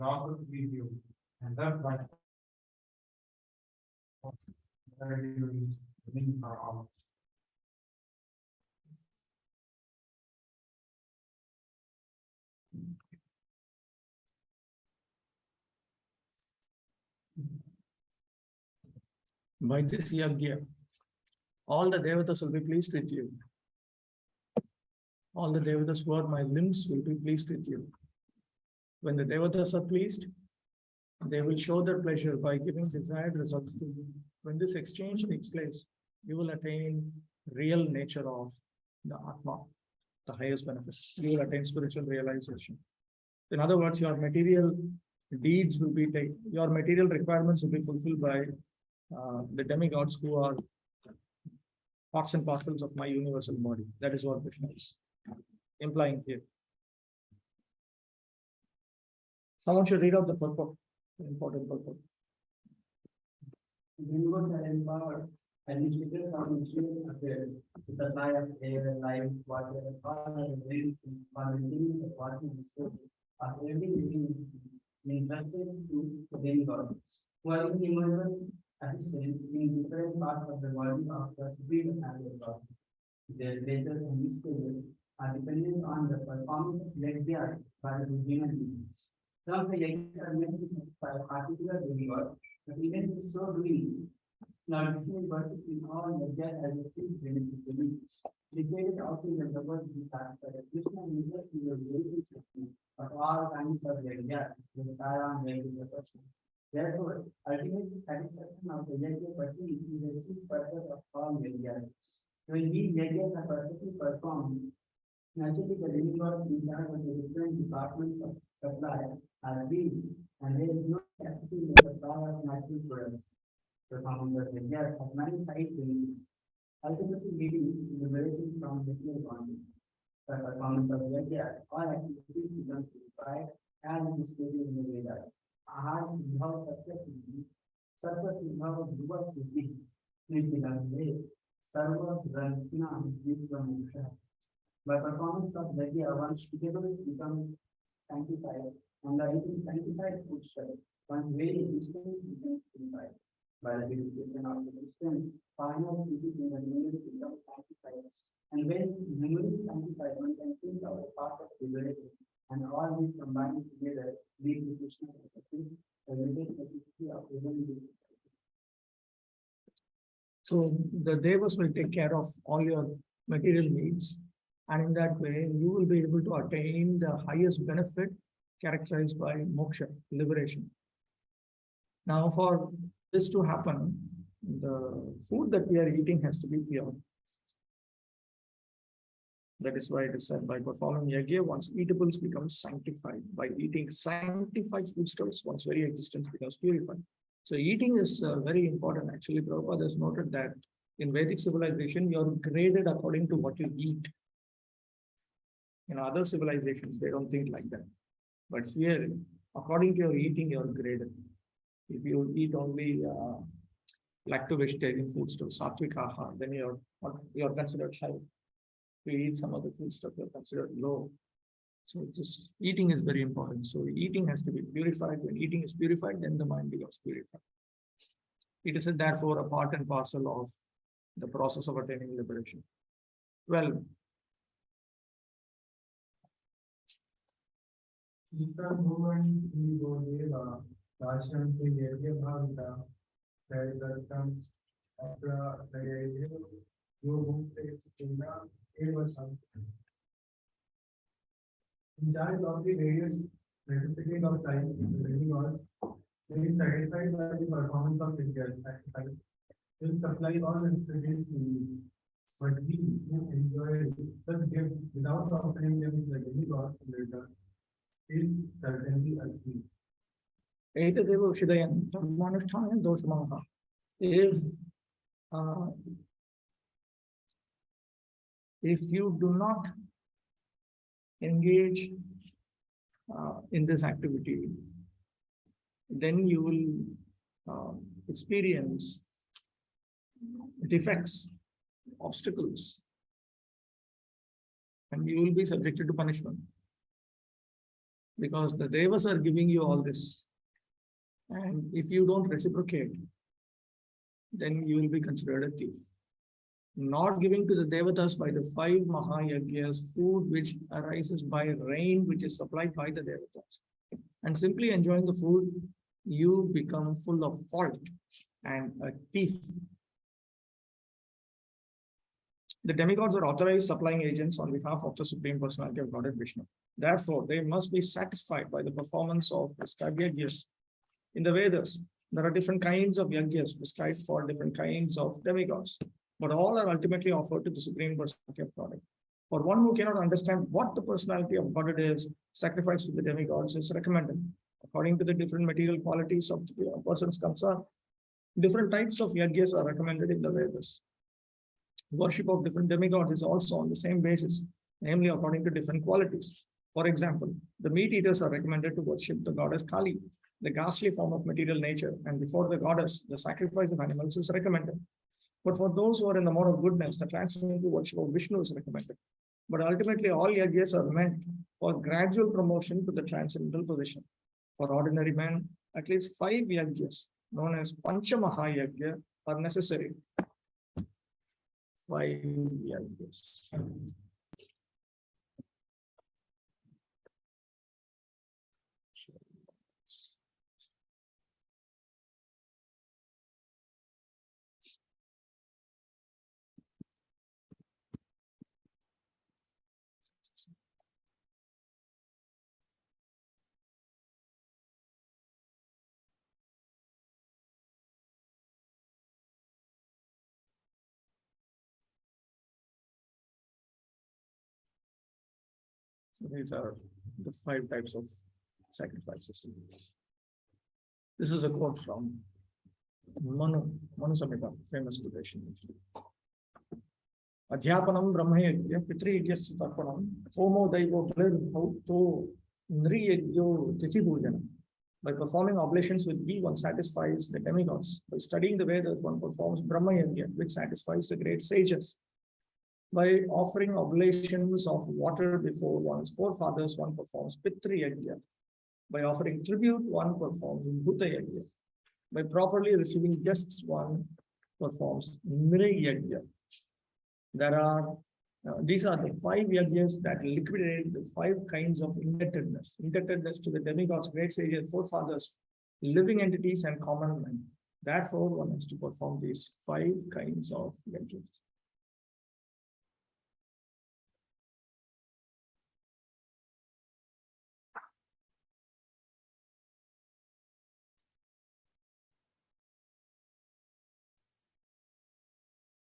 God will lead you, and that by where you mean are all. By this yagya, all the devatas will be pleased with you. All the devatas who are my limbs will be pleased with you. When the devatas are pleased, they will show their pleasure by giving desired results to you. When this exchange takes place, you will attain real nature of the Atma, the highest benefits. You will attain spiritual realization. In other words, your material deeds will be your material requirements will be fulfilled by the demigods who are parts and parcels of my universal body. That is what Krishna is implying here. Someone should read out the purport, the important purport. The universe are empowered, administrators are initiated affairs, the supply of air, life, water, all are raised for maintaining the water resources of every living entrusted to the demigod, who are in universal assistance in different parts of the body of the supreme family God. Their pleasures and misbehavior are dependent on the performance of yajna by the human beings. Some of the yajnas are meant by a particular demigod, but even in so doing, not different worship in all yajna has achieved benefits. This stated also in the word that Krishna uses the related system of all kinds of yajna, the Tara and the person. Therefore, ultimate satisfaction of the yajna person is the chief purpose of all yajnas. When these yajnas are perfectly performed, naturally the demigod in charge of the different departments of supply are weak, and there is no capacity in the supply of natural products. Performing the yajna has many side benefits, ultimately leading to the blessing from the pure body. The performance of yajna, all activities become purified as it is stated in the Vedas. आहार सिद्धाव सत्य सिद्धि सर्व सिद्धाव ध्रुव सिद्धि नित्यानंदे सर्व ग्रंथिना विश्वमोक्ष. By performance of yajna, one's vegetables become sanctified, and by eating sanctified foodstuff, one's very existence becomes purified. By the purification of the existence, final physics in the memory becomes sanctified, and when memory is sanctified, one can think of a part of liberation. And all these combined together lead to Krishna consciousness, the limited necessity of human beings. So the devas will take care of all your material needs, and in that way, you will be able to attain the highest benefit characterized by moksha, liberation. Now, for this to happen, the food that we are eating has to be pure. That is why it is said by performing yajna, one's eatables become sanctified. By eating sanctified foodstuffs, one's very existence becomes purified. So eating is very important. Actually, Prabhupada has noted that in Vedic civilization, you are graded according to what you eat. In other civilizations, they don't think like that. But here, according to your eating, you are graded. If you eat only lacto-vegetarian foodstuffs, sattvic ahar, then you are considered high. If you eat some other food stuff, you're considered low. So just eating is very important. So eating has to be purified. When eating is purified, then the mind becomes purified. It is therefore a part and parcel of the process of attaining liberation. Well, in charge of the various necessities of life, living on, being satisfied by the performance of physical exercise, will supply all necessities to you. But he who enjoys such gifts without offering them the demigod later is certainly a thief. If you do not engage in this activity, then you will experience defects, obstacles, and you will be subjected to punishment. because the devas are giving you all this. And if you don't reciprocate, then you will be considered a thief. Not giving to the devatas by the 5 Mahayagyas food which arises by rain which is supplied by the devatas, and simply enjoying the food, you become full of fault and a thief. The demigods are authorized supplying agents on behalf of the Supreme Personality of Godhead Vishnu. Therefore, they must be satisfied by the performance of prescribed yagyas. In the Vedas, there are different kinds of yagyas prescribed for different kinds of demigods, but all are ultimately offered to the Supreme Personality of Godhead. For one who cannot understand what the personality of Godhead is, sacrifice to the demigods is recommended. According to the different material qualities of the person's concerned, different types of yagyas are recommended in the Vedas. Worship of different demigods is also on the same basis, namely according to different qualities. For example, the meat eaters are recommended to worship the goddess Kali, the ghastly form of material nature, and before the goddess, the sacrifice of animals is recommended. But for those who are in the mode of goodness, the transcendental worship of Vishnu is recommended. But ultimately, all yagyas are meant for gradual promotion to the transcendental position. For ordinary men, at least 5 yagyas, known as Pancha Mahayagya, are necessary. 5 yagyas. So these are the 5 types of sacrifices. This is a quote from Manu Samhita, famous quotation. Adhyapanam Brahmayagya Pitriyagya Tarpanam Homo Daivo Bhauto Nriyagyo Tichibhujanam. By performing oblations with ghee, one satisfies the demigods. By studying the Vedas, one performs Brahmayagya, which satisfies the great sages. By offering oblations of water before one's forefathers, one performs Pitri Yajna. By offering tribute, one performs Bhuta Yajna. By properly receiving guests, one performs Nri Yajna. These are the 5 yajnas that liquidate the 5 kinds of indebtedness. Indebtedness to the demigods, great sages, forefathers, living entities, and common men. Therefore, one has to perform these 5 kinds of yajnas.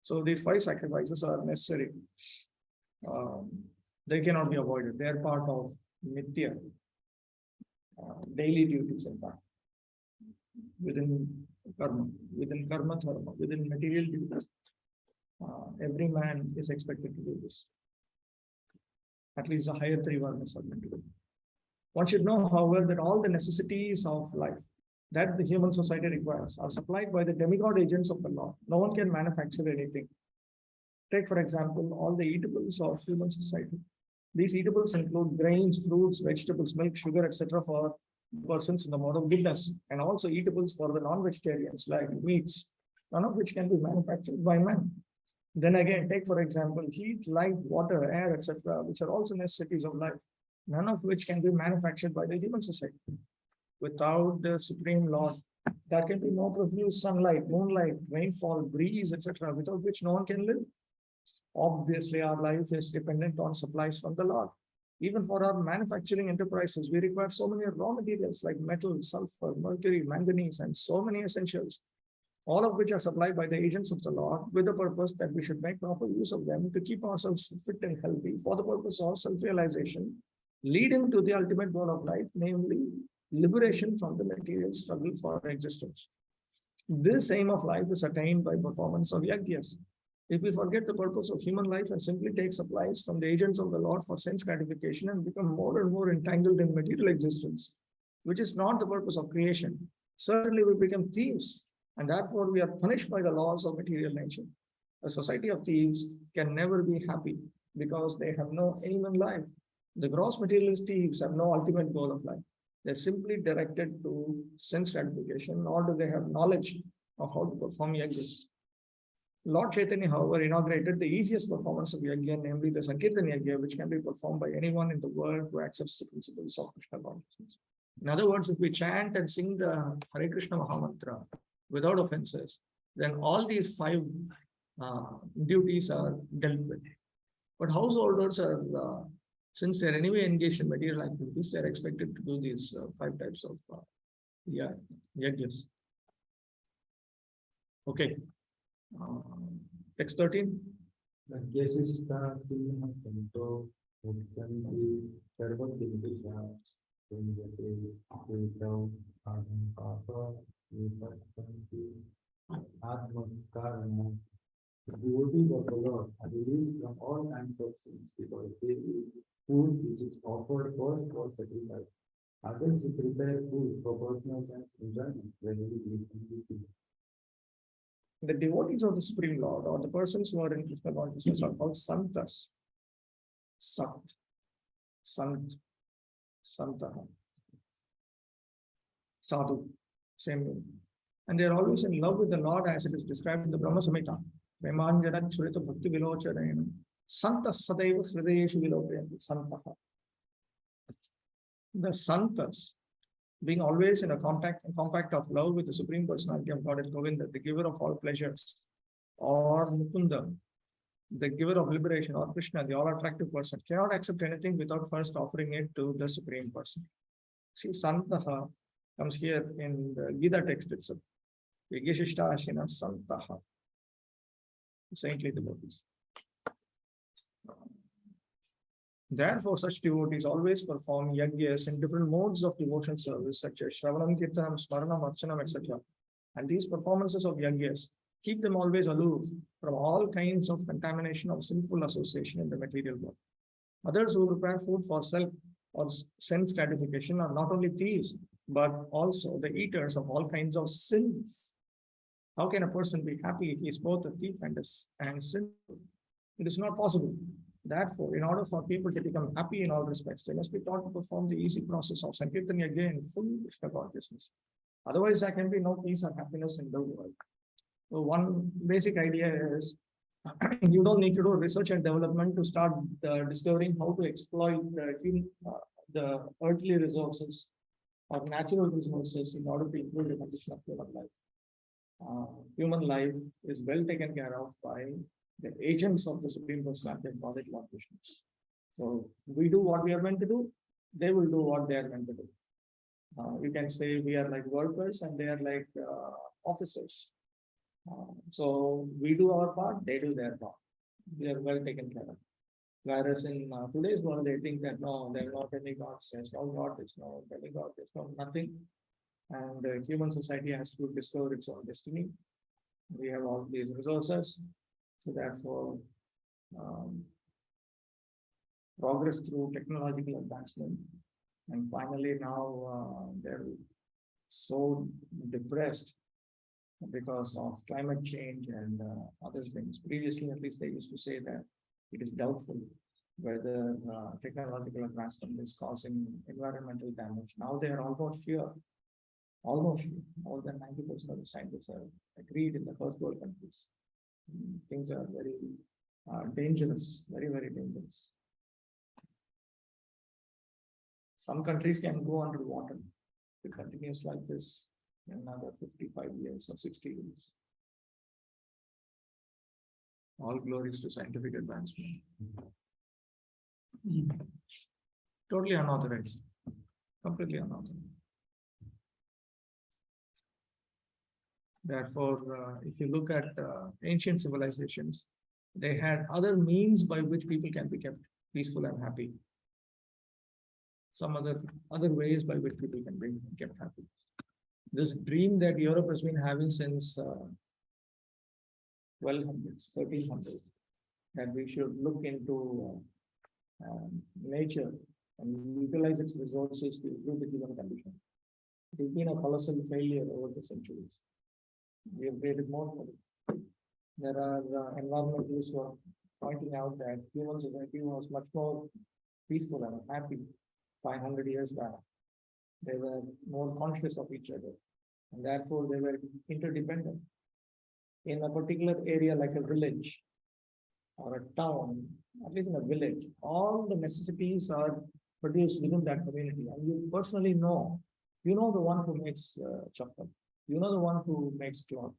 So these 5 sacrifices are necessary. They cannot be avoided. They are part of nitya, daily duties in fact. Within karma dharma, within material duties. Every man is expected to do this. At least the higher 3 varnas are meant to do. One should know, however, that all the necessities of life that the human society requires are supplied by the demigod agents of the Lord. No one can manufacture anything. Take, for example, all the eatables of human society. These eatables include grains, fruits, vegetables, milk, sugar, etc. for persons in the mode of goodness, and also eatables for the non-vegetarians like meats, none of which can be manufactured by man. Then again, take, for example, heat, light, water, air, etc., which are also necessities of life, none of which can be manufactured by the human society. Without the Supreme Lord, there can be no profuse sunlight, moonlight, rainfall, breeze, etc., without which no one can live. Obviously, our life is dependent on supplies from the Lord. Even for our manufacturing enterprises, we require so many raw materials like metal, sulfur, mercury, manganese, and so many essentials, all of which are supplied by the agents of the Lord with the purpose that we should make proper use of them to keep ourselves fit and healthy for the purpose of self-realization, leading to the ultimate goal of life, namely liberation from the material struggle for existence. This aim of life is attained by performance of yagyas. If we forget the purpose of human life and simply take supplies from the agents of the Lord for sense gratification and become more and more entangled in material existence, which is not the purpose of creation, certainly we become thieves, and therefore we are punished by the laws of material nature. A society of thieves can never be happy because they have no aim in life. The gross materialist thieves have no ultimate goal of life. They're simply directed to sense gratification, nor do they have knowledge of how to perform yajnas. Lord Chaitanya, however, inaugurated the easiest performance of yajna, namely the Sankirtan yajna, which can be performed by anyone in the world who accepts the principles of Krishna consciousness. In other words, if we chant and sing the Hare Krishna Mahamantra without offenses, then all these five duties are dealt with. But householders are, since they're anyway engaged in material activities, they're expected to do these five types of yajnas. Okay. Text 13. The devotees of the Lord are released from all kinds of sins because they eat food which is offered first for sacrifice. Others who prepare food for personal sense enjoyment regularly eat and receive. The devotees of the Supreme Lord, or the persons who are in Krishna consciousness, are called santas. Sant, santaha, sadhu, same meaning. And they are always in love with the Lord as it is described in the Brahma Samhita. Premanjana Churita Bhakti Vilocharayana Santa Sadaiva Hridayeshu Vilopayanti Santaha. The santas, being always in a compact of love with the Supreme Personality of Godhead Govinda, the giver of all pleasures, or Mukunda, the giver of liberation, or Krishna, the all-attractive person, cannot accept anything without first offering it to the Supreme Person. See, Santaha comes here in the Gita text itself. Vigishishta Ashina Santaha. Saintly devotees. Therefore, such devotees always perform yajnas in different modes of devotional service, such as Shravanam, Kirtanam, Smaranam, Archanam, etc. And these performances of yajnas keep them always aloof from all kinds of contamination of sinful association in the material world. Others who prepare food for self or sense gratification are not only thieves, but also the eaters of all kinds of sins. How can a person be happy if he is both a thief and sinful? It is not possible. Therefore, in order for people to become happy in all respects, they must be taught to perform the easy process of Sankirtan Yajna in full Krishna consciousness. Otherwise, there can be no peace or happiness in the world. So one basic idea is you don't need to do research and development to start discovering how to exploit the earthly resources or natural resources in order to improve the condition of human life. Human life is well taken care of by the agents of the Supreme Personality of Godhead, Lord Krishna. So we do what we are meant to do, they will do what they are meant to do. You can say we are like workers and they are like officers. So we do our part, they do their part. We are well taken care of. Whereas in today's world, they think that no, there are not any gods, there's no God, there's no demigod, there's no nothing. And human society has to discover its own destiny. We have all these resources. So therefore, progress through technological advancement. And finally, now they're so depressed because of climate change and other things. Previously, at least they used to say that it is doubtful whether technological advancement is causing environmental damage. Now they are almost here. Almost more than 90% of the scientists have agreed in the first world countries. Things are very dangerous, very, very dangerous. Some countries can go underwater. It continues like this in another 55 years or 60 years. All glories to scientific advancement. Totally unauthorized. Completely unauthorized. Therefore, if you look at ancient civilizations, they had other means by which people can be kept peaceful and happy. Some other ways by which people can be kept happy. This dream that Europe has been having since 1200s, 1300s, that we should look into nature and utilize its resources to improve the human condition. It has been a colossal failure over the centuries. We have created more for it. There are environmentalists who are pointing out that human society was much more peaceful and happy 500 years back. They were more conscious of each other, and therefore they were interdependent. In a particular area like a village or a town, at least in a village, all the necessities are produced within that community. And you personally know, you know the one who makes chocolate, you know the one who makes cloth.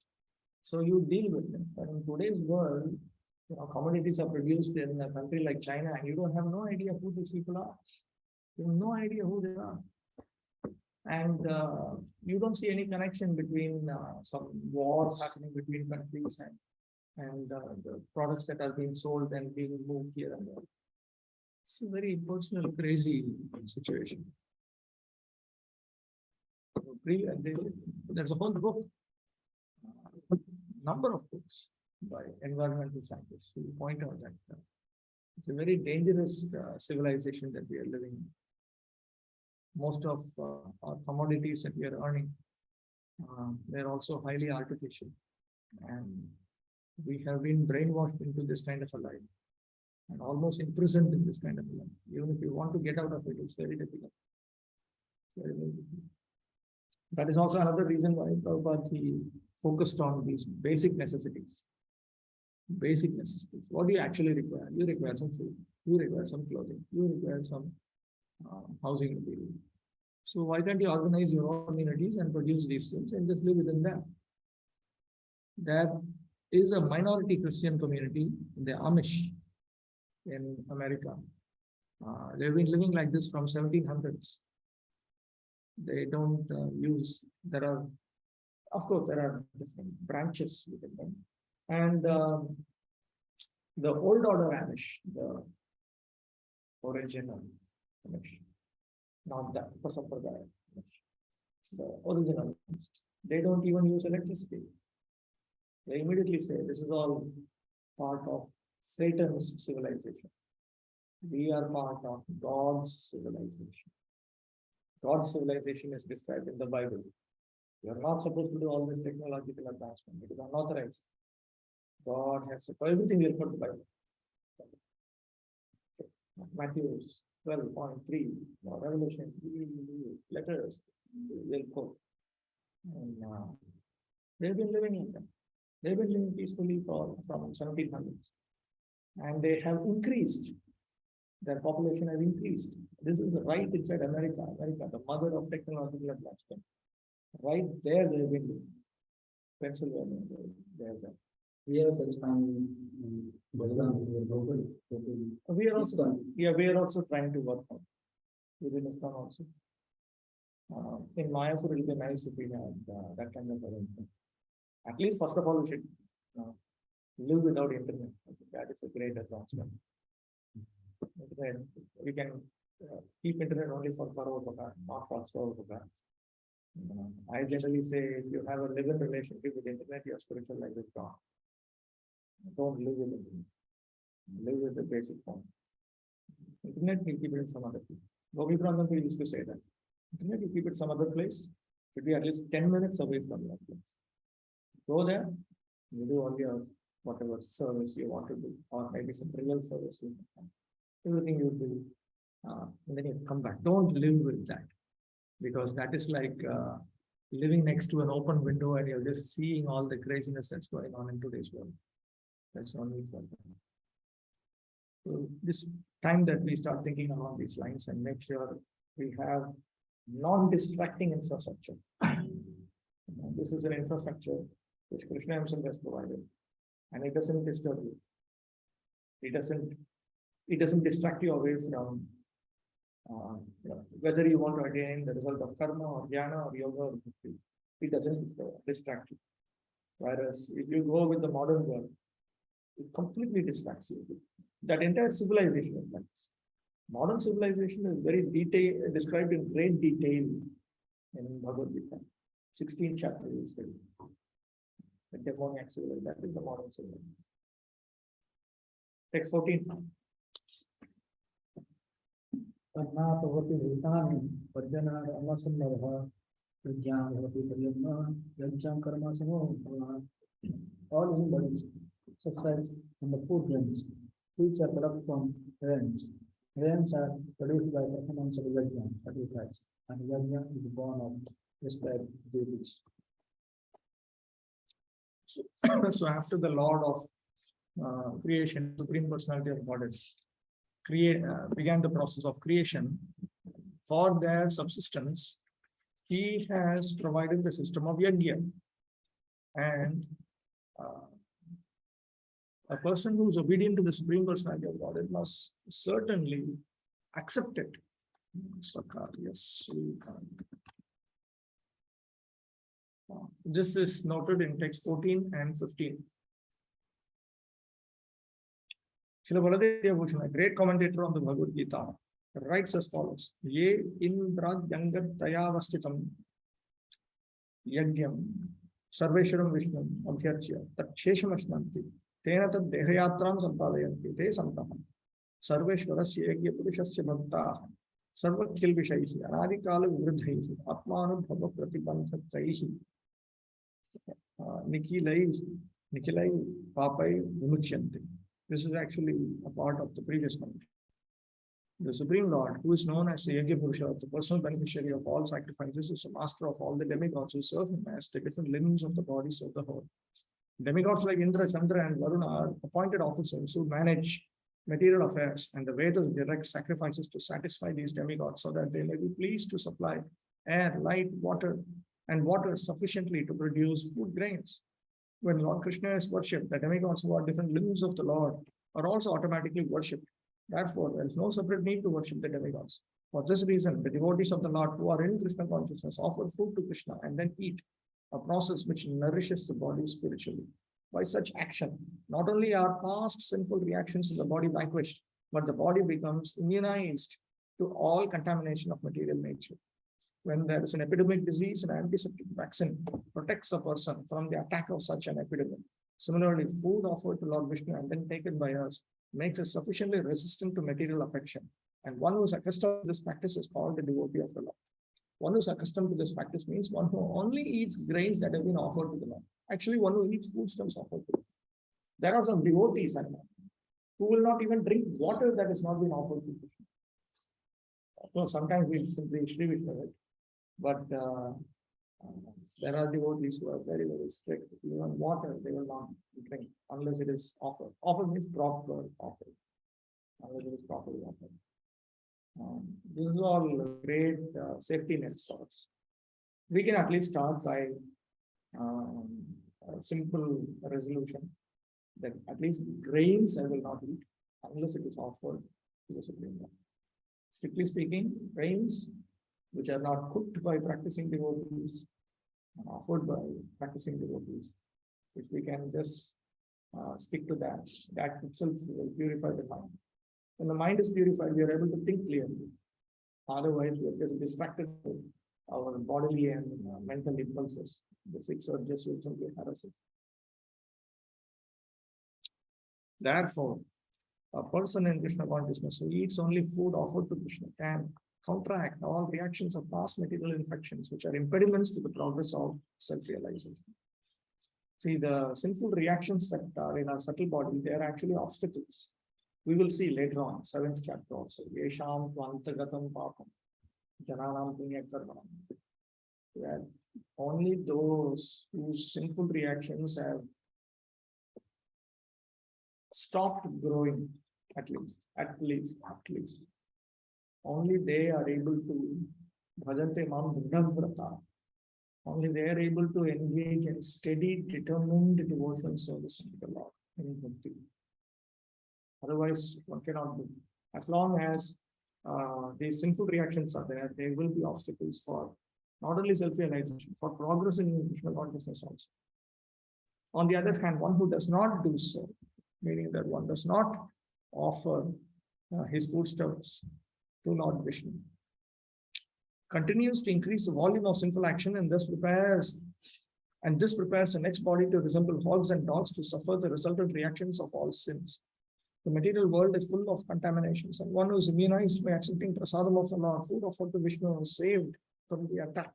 So you deal with them. But in today's world, commodities are produced in a country like China, and you don't have no idea who these people are. You have no idea who they are. And you don't see any connection between some wars happening between countries and the products that are being sold and being moved here and there. It's a very personal, crazy situation. There's a whole book, number of books by environmental scientists who point out that it's a very dangerous civilization that we are living in. Most of our commodities that we are earning, they're also highly artificial. And we have been brainwashed into this kind of a life and almost imprisoned in this kind of a life. Even if you want to get out of it, it's very difficult. Very, very difficult. That is also another reason why Prabhupada focused on these basic necessities. Basic necessities. What do you actually require? You require some food. You require some clothing. You require some housing material. So why can't you organize your own communities and produce these things and just live within them? There is a minority Christian community, the Amish in America. They've been living like this from 1700s. They don't use, of course, there are different branches within them. And the old order Amish, the original Amish, not that Sampradaya, the original ones, they don't even use electricity. They immediately say this is all part of Satan's civilization. We are part of God's civilization. God's civilization is described in the Bible. You are not supposed to do all this technological advancement. It is unauthorized. God has for everything will put the Bible. Matthew 12.3, Revelation, letters will quote. And they've been living in them. They've been living peacefully from 1700s. And they have increased. Their population has increased. This is right inside America. America, the mother of technological advancement. Right there, they've been living. Pennsylvania, they're there. We are such family. We are also trying to work on within ISKCON also. In Mayapur, it will be nice if we had that kind of arrangement. At least, first of all, we should live without internet. That is a great advancement. We can keep internet only for Parvapaka, not for Svapaka. I generally say if you have a live-in relationship with internet, your spiritual life is gone. Don't live with it. Live with the basic form. Internet, you keep it in some other place. Gopi Brahman used to say that. Internet, you keep it some other place. Should be at least 10 minutes away from that place. Go there, you do all your whatever service you want to do, or maybe some real service you can. Everything you do, and then you come back. Don't live with that, because that is like living next to an open window and you're just seeing all the craziness that's going on in today's world. That's only for them. So this time that we start thinking along these lines and make sure we have non-distracting infrastructure. This is an infrastructure which Krishna himself has provided, and it doesn't disturb you. It doesn't distract you away from whether you want to attain the result of karma or jnana or yoga or bhakti. It doesn't distract you. Whereas if you go with the modern world, it completely distracts you. That entire civilization of life. Modern civilization is very described in great detail in Bhagavad Gita. 16th chapter is very. The demoniac civilization, that is the modern civilization. Text 14. Pavati Bhutani, Vajjana Amasamara, Vijjan Bhavati Pariyama, Yajjam Karma Samo, all human bodies, such as in the food grains, which are product from rains, Grains are produced by performance of Vidvan, sacrifice, and Vidvan is born of prescribed duties. So after the Lord of creation, Supreme Personality of Godhead, began the process of creation for their subsistence, he has provided the system of yajna. And a person who is obedient to the Supreme Personality of Godhead must certainly accept it. Yes. This is noted in text 14 and 15. Srila Baladev Bhushan, a great commentator on the Bhagavad Gita, writes as follows: Ye Indra Jangat Tayavastitam Yagyam Sarveshwaram Vishnam Abhyarchya Tat Sheshamashnanti Tena Tad Dehayatram Sampadayanti Te Santaham Sarveshwarasya Yagya Purushasya Bhaktaha Sarvakhil Vishaihi Anadikala Vridhaihi Atmanubhava Pratibandhataihi Nikilai Papai Vimuchyante. This is actually a part of the previous comment. The Supreme Lord, who is known as the Yagya Purusha, the personal beneficiary of all sacrifices, is the master of all the demigods who serve him as the different limbs of the bodies of the whole. Demigods like Indra, Chandra, and Varuna are appointed officers who manage material affairs, and the Vedas direct sacrifices to satisfy these demigods so that they may be pleased to supply air, light, water sufficiently to produce food grains. When Lord Krishna is worshipped, the demigods who are different limbs of the Lord are also automatically worshipped. Therefore, there is no separate need to worship the demigods. For this reason, the devotees of the Lord who are in Krishna consciousness offer food to Krishna and then eat, a process which nourishes the body spiritually. By such action, not only are past sinful reactions in the body vanquished, but the body becomes immunized to all contamination of material nature. When there is an epidemic disease, an antiseptic vaccine protects a person from the attack of such an epidemic. Similarly, food offered to Lord Vishnu and then taken by us makes us sufficiently resistant to material affection. And one who is accustomed to this practice is called the devotee of the Lord. One who is accustomed to this practice means one who only eats grains that have been offered to the Lord. Actually, one who eats foodstuffs offered to the Lord. There are some devotees who will not even drink water that has not been offered to Krishna. So sometimes we simply Shri Vishnu, right? But there are devotees who are very, very strict. Even water they will not drink unless it is offered. Offered means proper offered. Unless it is properly offered. This is all great safety nets for us. We can at least start by a simple resolution that at least grains I will not eat unless it is offered to the Supreme Lord. Strictly speaking, grains which are not cooked by practicing devotees and offered by practicing devotees, if we can just stick to that, that itself will purify the mind. When the mind is purified, we are able to think clearly. Otherwise, we are just distracted with our bodily and mental impulses. The six urges will simply harass us. Therefore, a person in Krishna consciousness who eats only food offered to Krishna can counteract all reactions of past material infections, which are impediments to the progress of self-realization. See, the sinful reactions that are in our subtle body, they are actually obstacles. We will see later on, 7th chapter also. Yesham tvantagatam papam, jananam punya karmanam. That only those whose sinful reactions have stopped growing, at least. Only they are able to bhajante mam dridhavrata. Only they are able to engage in steady, determined devotional service to the Lord in Bhakti. Otherwise, one cannot do. As long as these sinful reactions are there, there will be obstacles for not only self-realization, for progress in Krishna consciousness also. On the other hand, one who does not do so, meaning that one does not offer his foodstuffs to Lord Vishnu, continues to increase the volume of sinful action and thus prepares the next body to resemble hogs and dogs to suffer the resultant reactions of all sins. The material world is full of contaminations, and one who is immunized by accepting prasadam of the Lord, food offered to Vishnu, is saved from the attack.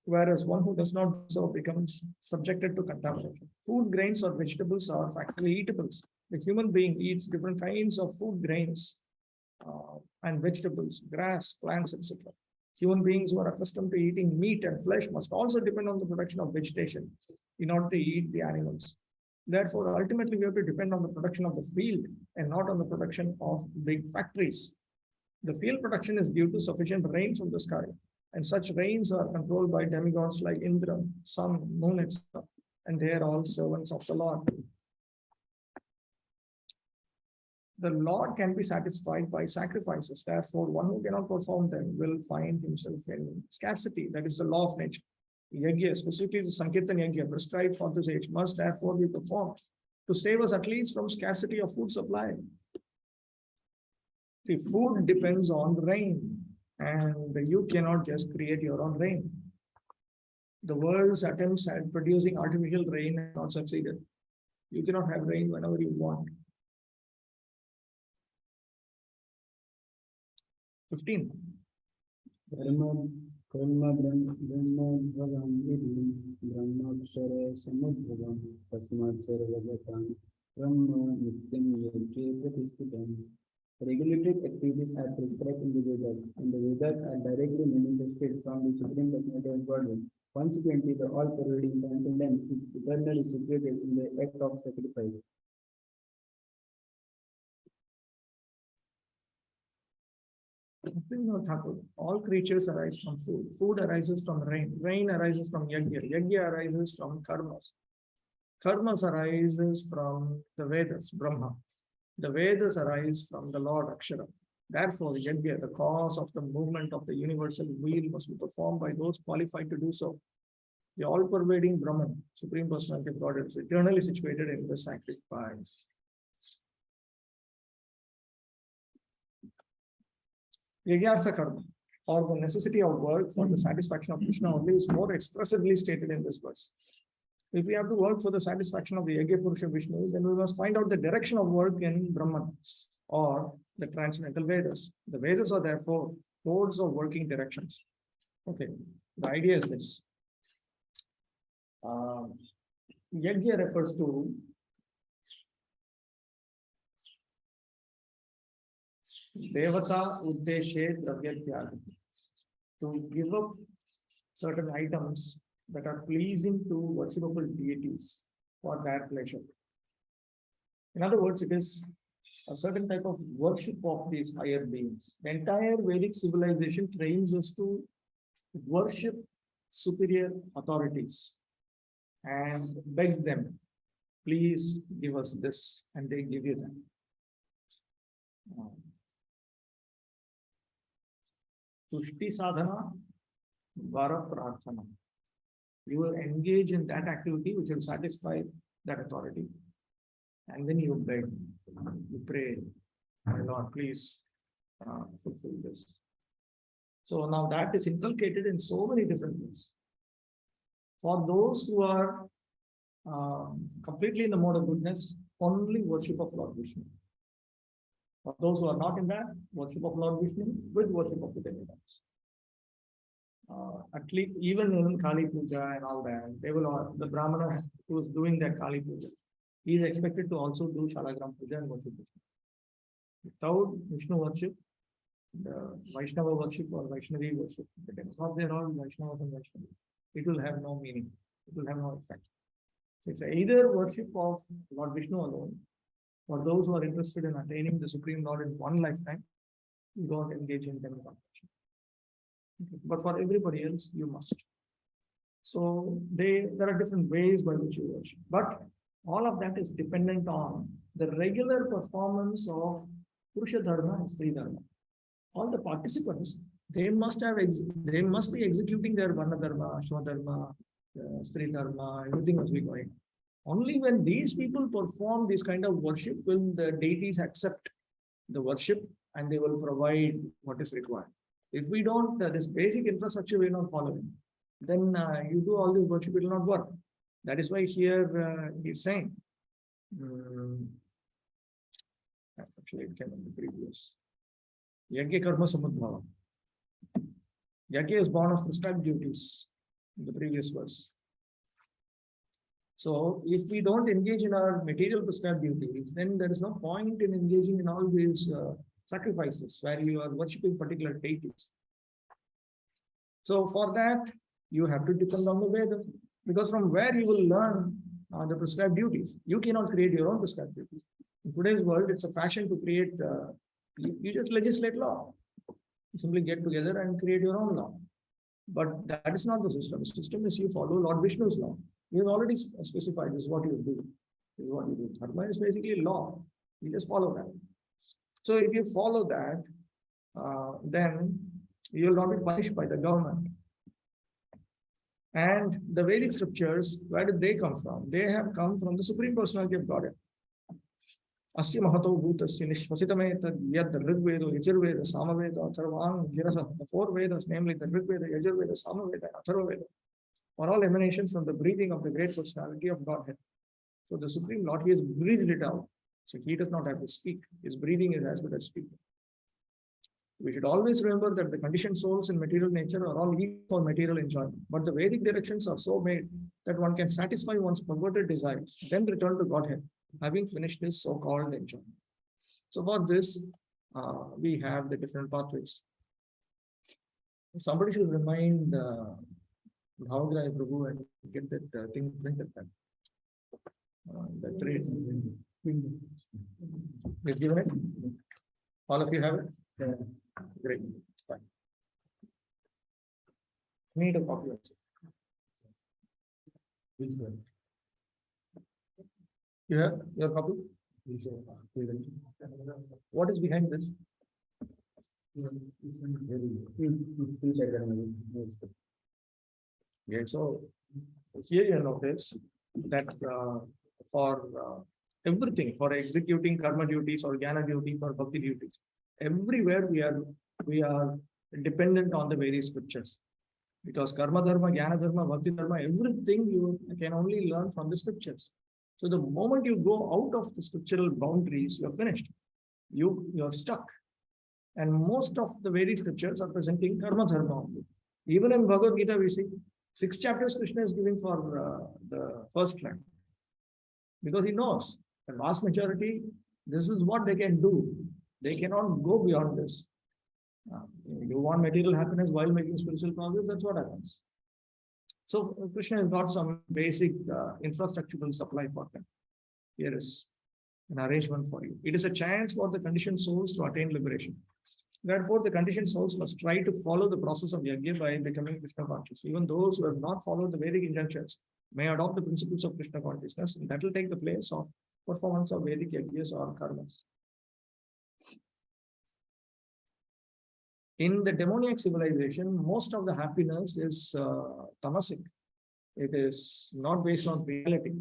Whereas one who does not so becomes subjected to contamination. Food grains or vegetables are factually eatables. The human being eats different kinds of food grains and vegetables, grass, plants, etc. Human beings who are accustomed to eating meat and flesh must also depend on the production of vegetation in order to eat the animals. Therefore, ultimately, we have to depend on the production of the field and not on the production of big factories. The field production is due to sufficient rain from the sky, and such rains are controlled by demigods like Indra, sun, moon, etc. And they are all servants of the Lord. The Lord can be satisfied by sacrifices. Therefore, one who cannot perform them will find himself in scarcity. That is the law of nature. Yajna, specifically the Sankirtan Yajna prescribed for this age, must therefore be performed to save us at least from scarcity of food supply. The food depends on rain, and you cannot just create your own rain. The world's attempts at producing artificial rain have not succeeded. You cannot have rain whenever you want. 15. Regulated activities are prescribed in the Vedas, and the Vedas are directly manifested from the Supreme Personality of Godhead. Consequently, the all-pervading transcendence is eternally situated in the act of sacrifice. All creatures arise from food. Food arises from rain. Rain arises from yajna. Yajna arises from karmas. Karmas arises from the Vedas, Brahma. The Vedas arise from the Lord Akshara. Therefore, yajna, the cause of the movement of the universal wheel, must be performed by those qualified to do so. The all-pervading Brahman, Supreme Personality of Godhead, is eternally situated in the sacrifice. Yagyartha karma, or the necessity of work for the satisfaction of Krishna only, is more expressively stated in this verse. If we have to work for the satisfaction of the Yajna Purusha Vishnu, then we must find out the direction of work in Brahman or the transcendental Vedas. The Vedas are therefore codes of working directions. Okay, the idea is this. Yajna refers to Devata Uddeshe Dravya Tyaga, to give up certain items that are pleasing to worshipable deities for their pleasure. In other words, it is a certain type of worship of these higher beings. The entire Vedic civilization trains us to worship superior authorities and beg them, please give us this, and they give you that. Tushti sadhana, vara prarthana. You will engage in that activity which will satisfy that authority. And then you beg, you pray, my Lord, please fulfill this. So now that is inculcated in so many different ways. For those who are completely in the mode of goodness, only worship of Lord Vishnu. For those who are not in that, worship of Lord Vishnu with worship of the demigods. At least even in Kali Puja and all that, they will, the Brahmana who is doing that Kali Puja, he is expected to also do Shalagram Puja and worship Vishnu. Without Vishnu worship, the Vaishnava worship or Vaishnavi worship, it is not there all Vaishnavas and Vaishnavi. It will have no meaning. It will have no effect. So it's either worship of Lord Vishnu alone. For those who are interested in attaining the Supreme Lord in one lifetime, you don't engage in demigod worship. But for everybody else, you must. So there are different ways by which you worship. But all of that is dependent on the regular performance of Purusha Dharma and Stri Dharma. All the participants, they must be executing their Varna Dharma, Ashwa Dharma, Stri Dharma, everything must be going. Only when these people perform this kind of worship will the deities accept the worship and they will provide what is required. If we don't, this basic infrastructure we are not following, then you do all this worship, it will not work. That is why here he's saying, actually it came in the previous, Yajna Karma Samudbhava. Yajna is born of prescribed duties in the previous verse. So if we don't engage in our material prescribed duties, then there is no point in engaging in all these sacrifices, where you are worshipping particular deities. So for that, you have to depend on the Vedas, because from where you will learn the prescribed duties. You cannot create your own prescribed duties. In today's world, it's a fashion to create, you just legislate law. You simply get together and create your own law. But that is not the system. The system is you follow Lord Vishnu's law. He has already specified this is what you do. This is what you do. Dharma is basically law. You just follow that. So if you follow that, then you will not be punished by the government. And the Vedic scriptures, where did they come from? They have come from the Supreme Personality of Godhead. Asya Mahato Bhutasya Nishvasitameta Yad Rigveda, Yajurveda, Samaveda, Atharvang, Girasa. The four Vedas, namely the Rigveda, Yajurveda, Samaveda, and Atharvaveda, are all emanations from the breathing of the great personality of Godhead. So the Supreme Lord, he has breathed it out. So he does not have to speak. His breathing is as good as speaking. We should always remember that the conditioned souls in material nature are all equal for material enjoyment. But the Vedic directions are so made that one can satisfy one's perverted desires, then return to Godhead, having finished this so-called enjoyment. So for this, we have the different pathways. Somebody should remind Bhavagraya Prabhu and get that thing printed. That trade. You've given it? All of you have it? Yeah. Great. Fine. Need a copy also. You have your copy? What is behind this? Yeah, so here you notice that for everything, for executing karma duties or jnana duties or bhakti duties, everywhere we are dependent on the various scriptures. Because karma dharma, jnana dharma, bhakti dharma, everything you can only learn from the scriptures. So the moment you go out of the scriptural boundaries, you're finished. You're stuck. And most of the various scriptures are presenting karma dharma only. Even in Bhagavad Gita, we see 6 chapters Krishna is giving for the first rank. Because he knows the vast majority, this is what they can do. They cannot go beyond this. You want material happiness while making spiritual progress, that's what happens. So Krishna has got some basic infrastructural supply for them. Here is an arrangement for you. It is a chance for the conditioned souls to attain liberation. Therefore, the conditioned souls must try to follow the process of yajna by becoming Krishna conscious. Even those who have not followed the Vedic injunctions may adopt the principles of Krishna consciousness, and that will take the place of performance of Vedic yajnas or karmas. In the demoniac civilization, most of the happiness is tamasic. It is not based on reality.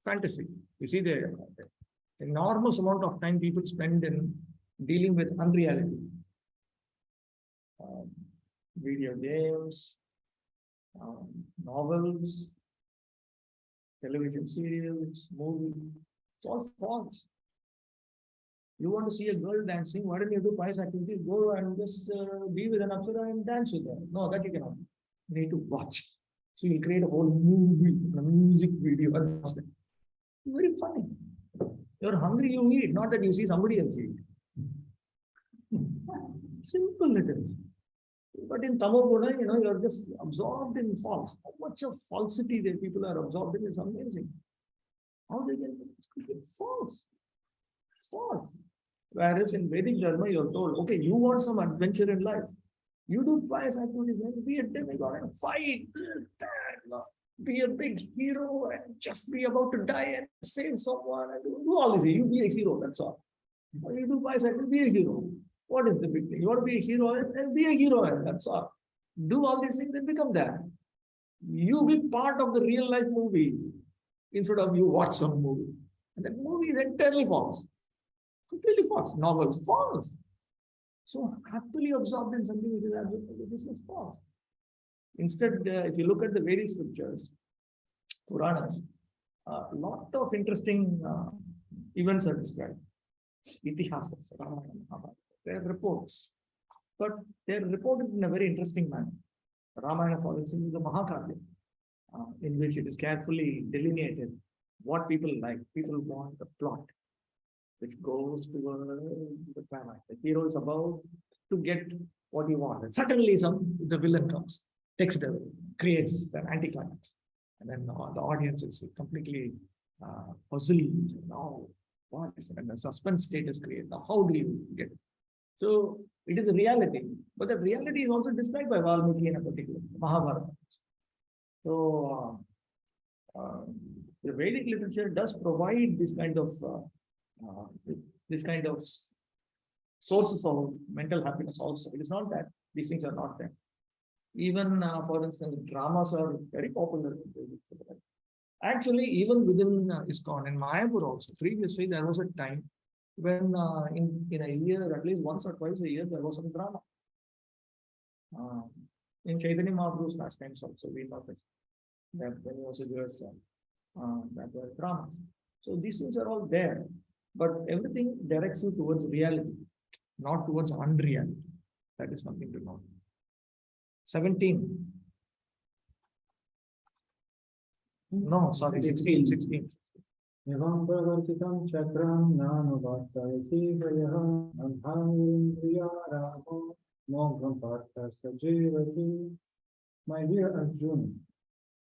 Fantasy. You see, the enormous amount of time people spend in dealing with unreality. Video games, novels, television serials, movies, it's all false. You want to see a girl dancing, why don't you do pious activities? Go and just be with an apsara and dance with her. No, that you cannot. You need to watch. So you'll create a whole movie, a music video. Very funny. You're hungry, you eat. Not that you see somebody else eat. Simple it is. But in Tamoguna, you're just absorbed in false. How much of falsity that people are absorbed in is amazing. How they get it? False. False. Whereas in Vedic Dharma, you're told, okay, you want some adventure in life. You do pious activities, be a demigod and fight, be a big hero and just be about to die and save someone and do all this. You be a hero, that's all. When you do pious activities, be a hero. What is the big thing? You want to be a hero and be a hero, and that's all. Do all these things and become that. You be part of the real life movie instead of you watch some movie. And that movie is entirely false. Completely false. Novels, false. So happily absorbed in something which is absolutely, this is false. Instead, if you look at the various scriptures, Puranas, a lot of interesting events are described. Itihasas, Ramayana, Mahabharata. They are reports, but they are reported in a very interesting manner. Ramayana, for instance, is a Mahakavya, in which it is carefully delineated what people like. People want the plot. which goes towards the climax. The hero is about to get what he wants. And suddenly the villain comes, takes it away, creates an anticlimax. And then the audience is completely puzzled. Now, what is it? And the suspense state is created. Now, how do you get it? So it is a reality, but the reality is also described by Valmiki in a particular Mahabharata. So the Vedic literature does provide this kind of sources of mental happiness also. It is not that these things are not there. Even, for instance, dramas are very popular. Actually, even within ISKCON and Mayapur also, previously there was a time when in a year, at least once or twice a year, there was some drama. In Chaitanya Mahaprabhu's pastimes also, we noticed that when he was a US, that were dramas. So these things are all there, but everything directs you towards reality, not towards unreality. That is something to know. 17. No, sorry, 16. Evam pravartitam chakram nanuvatayati vayah adhanindriyaramo mogham partha sajevati. My dear Arjuna,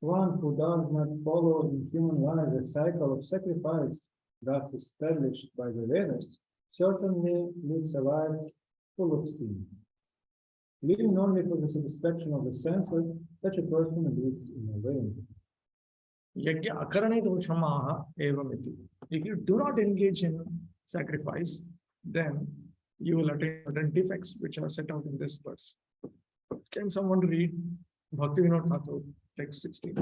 one who does not follow in human life the cycle of sacrifice thus established by the Vedas certainly leads a life full of steam. Living only for the satisfaction of the senses, such a person lives in a way. If you do not engage in sacrifice, then you will attain certain defects which are set out in this verse. Can someone read Bhakti Vinod Thakur, text 16?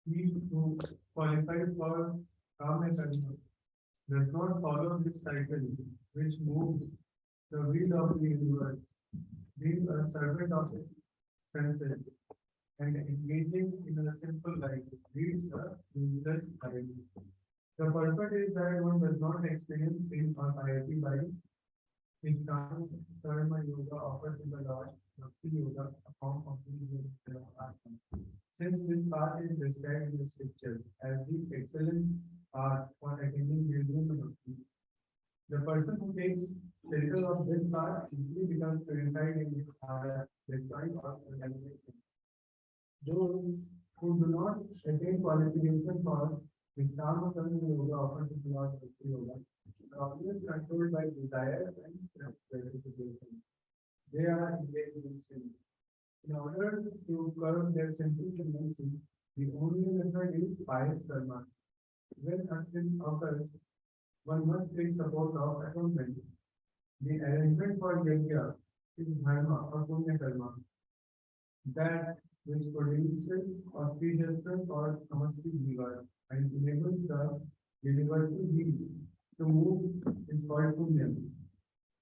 He who qualifies for calm and control does not follow this cycle which moves the wheel of the universe, being a servant of the senses and engaging in a simple life leads a useless life. The purpose is that one does not experience sin or piety by Vidvan Karma Yoga offered in the Lord, Bhakti Yoga, a form of the Atma. Since this path is described in the scripture as the excellent path for attaining Vidvan Bhakti, the person who takes shelter of this path simply becomes purified in his heart, destroying all contamination. Those who do not attain qualification for Karma Yoga offered to the Lord Bhakti Yoga are always controlled by desire and gratification. They are engaged in sin. In order to curb their sinful tendency, the only method is pious karma. When a sin occurs, one must take support of atonement. The arrangement for yajna is dharma or punya karma, that which produces auspiciousness or samasti jiva and enables the universal being to move is called punya.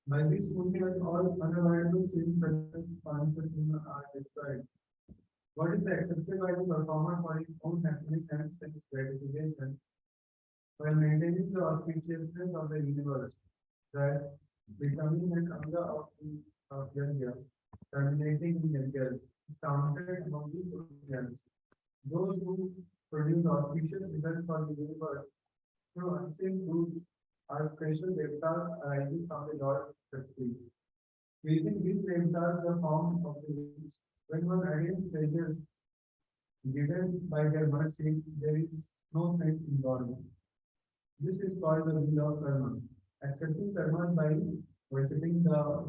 By this punya, all unavoidable sins such as panchapuna are destroyed. What is accepted by the performer for his own happiness and self-gratification while maintaining the auspiciousness of the universe, that becoming an anga of yajna, terminating in yajna, is counted among the Puryans. Those who produce auspicious results for the universe through unseen fruits are special devtas arising from the Lord Shastri. Using these devtas the form of the winds, when one attains pleasures given by their mercy, there is no sense involved. This is called the wheel of karma. Accepting karma by worshipping of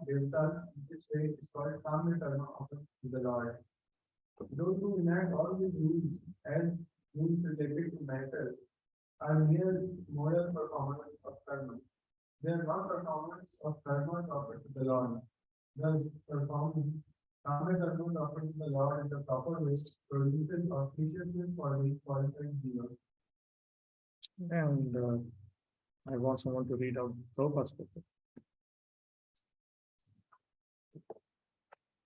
devtas in this way is called karma karma offered to the Lord. Those who enact all these rules as rules related to matter are mere moral performance of karma. They are not performance of karma offered to the Lord. Thus, performing karma karma offered to the Lord in the proper way produces auspiciousness for the qualified jiva. And I want someone to read out Prabhupada's book.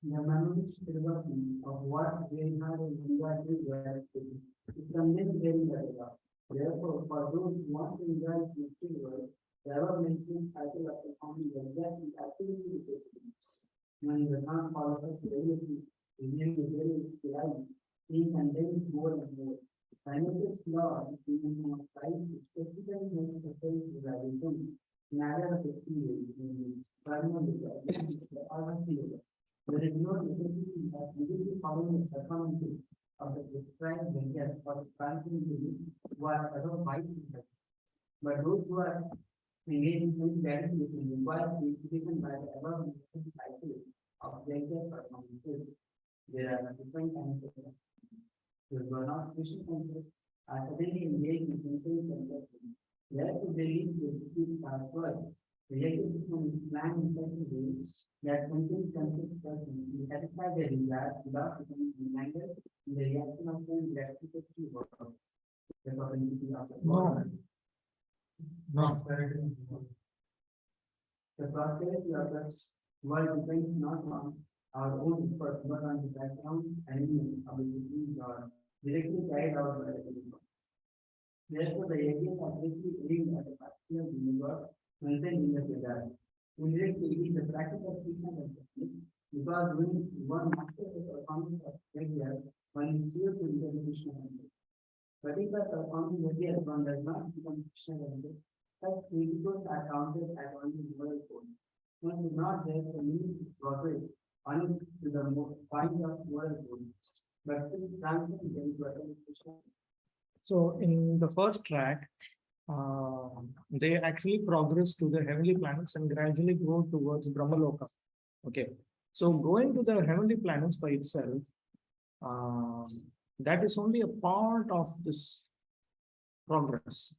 The managed development of what they have in India is contained very well. Therefore, for those who want to enjoy spiritual world, the ever-mentioned cycle of performing the exact activity necessity. When the non follows reality, reviewing the various being contained more and more. Simultaneous law is given from time is specific following the performance of the prescribed measures for sponsoring who are otherwise infected. But those who are engaged in gratification require verification by the above mentioned cycle of measure performances. There are different kinds of them. Those who are not Christian conscious are suddenly engaged in sensory conception. Therefore, they lead to execute transfer related to some plan in such a way that content conscious person will satisfy their desire without becoming reminded in the reaction of the gratificatory work. The propensity of the No. No. The prosperity of the world depends not on our own effort, but on the background and abilities or directly carried out by the universe. Therefore, the areas are directly aimed at a particular universe contained in the desire. Indirectly, it is the practice of Krishna consciousness, because when one masters the performance of prayer, one is sealed to become Krishna conscious. But if the performing prayer one does not become Krishna conscious, such principles are counted as only moral code. One should not therefore need to progress only to the point of moral code, but to transcend them to attain Krishna. So in the first track, they actually progress to the heavenly planets and gradually go towards Brahmaloka. Okay. So going to the heavenly planets by itself, that is only a part of this progress.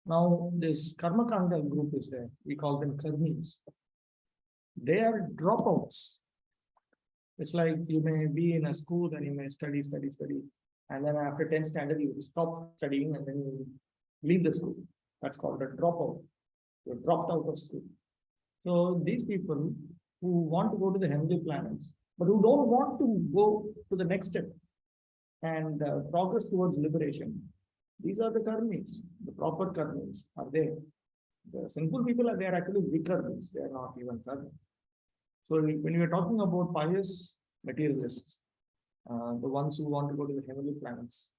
Now, this Karmakanda group is there. We call them Karmis. They are dropouts. It's like you may be in a school and you may study. And then after 10th standard, you stop studying and then you leave the school. That's called a dropout. You're dropped out of school. So these people who want to go to the heavenly planets, but who don't want to go to the next step and progress towards liberation, these are the karmis. The proper karmis are there. The sinful people are there, actually vikarmis. They are not even karmis. So when we are talking about pious materialists, the ones who want to go to the heavenly planets,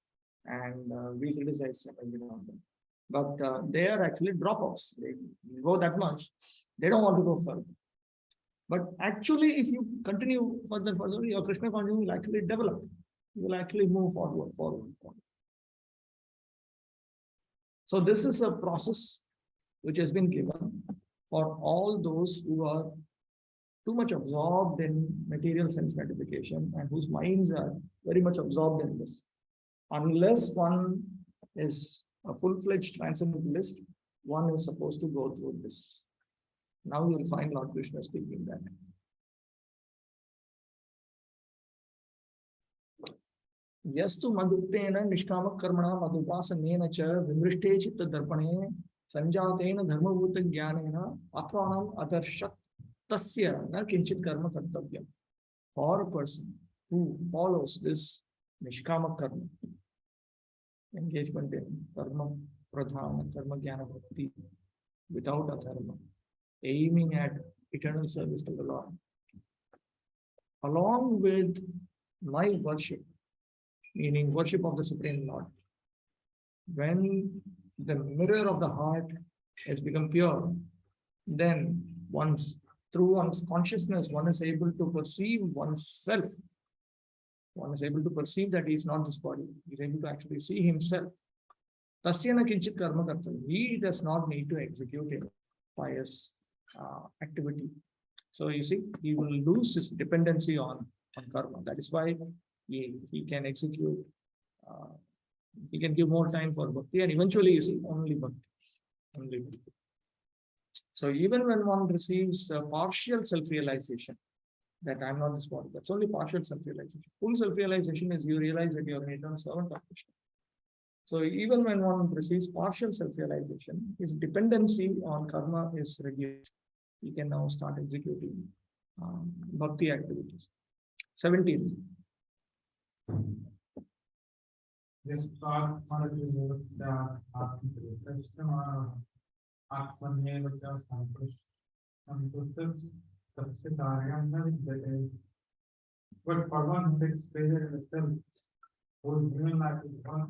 and we criticize them every now and then. But they are actually dropouts. They go that much, they don't want to go further. But actually, if you continue further, your Krishna consciousness will actually develop. You will actually move forward. So this is a process which has been given for all those who are too much absorbed in material sense gratification and whose minds are very much absorbed in this. Unless one is a full-fledged transcendentalist, one is supposed to go through this. Now you will find Lord Krishna speaking that. Yastu madhuktena nishkama karmana madhupasanena cha vimrishte chitta darpane sanjatena dharmabhuta jnanena atmanam adarshat tasya na kinchit karma kartavyam. For a person who follows this nishkama karma, engagement in karma pradhana, karma jnana bhakti, without adharma, aiming at eternal service to the Lord, along with my worship, meaning worship of the Supreme Lord. When the mirror of the heart has become pure, then through one's consciousness, one is able to perceive oneself. One is able to perceive that he is not this body. He is able to actually see himself. Tasyana kinchit karma kartam. He does not need to execute a pious activity. So you see, he will lose his dependency on karma. That is why he can execute, he can give more time for bhakti, and eventually you see only bhakti. Only bhakti. So even when one receives partial self-realization, that I'm not this body, that's only partial self-realization. Full self-realization is you realize that you're an eternal servant of Krishna. So even when one receives partial self-realization, his dependency on karma is reduced. He can now start executing bhakti activities. 17. Yes, but for one who takes pleasure in the self, who is given life is one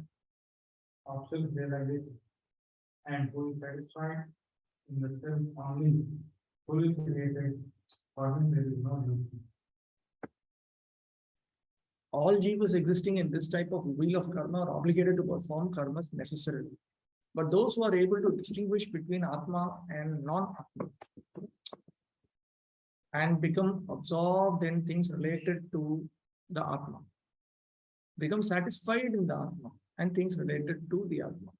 of self-realization, and who is satisfied in the self only, fully created, for him there is no duty. all jivas existing in this type of wheel of karma are obligated to perform karmas necessarily. But those who are able to distinguish between Atma and non-Atma and become absorbed in things related to the Atma, become satisfied in the Atma and things related to the Atma.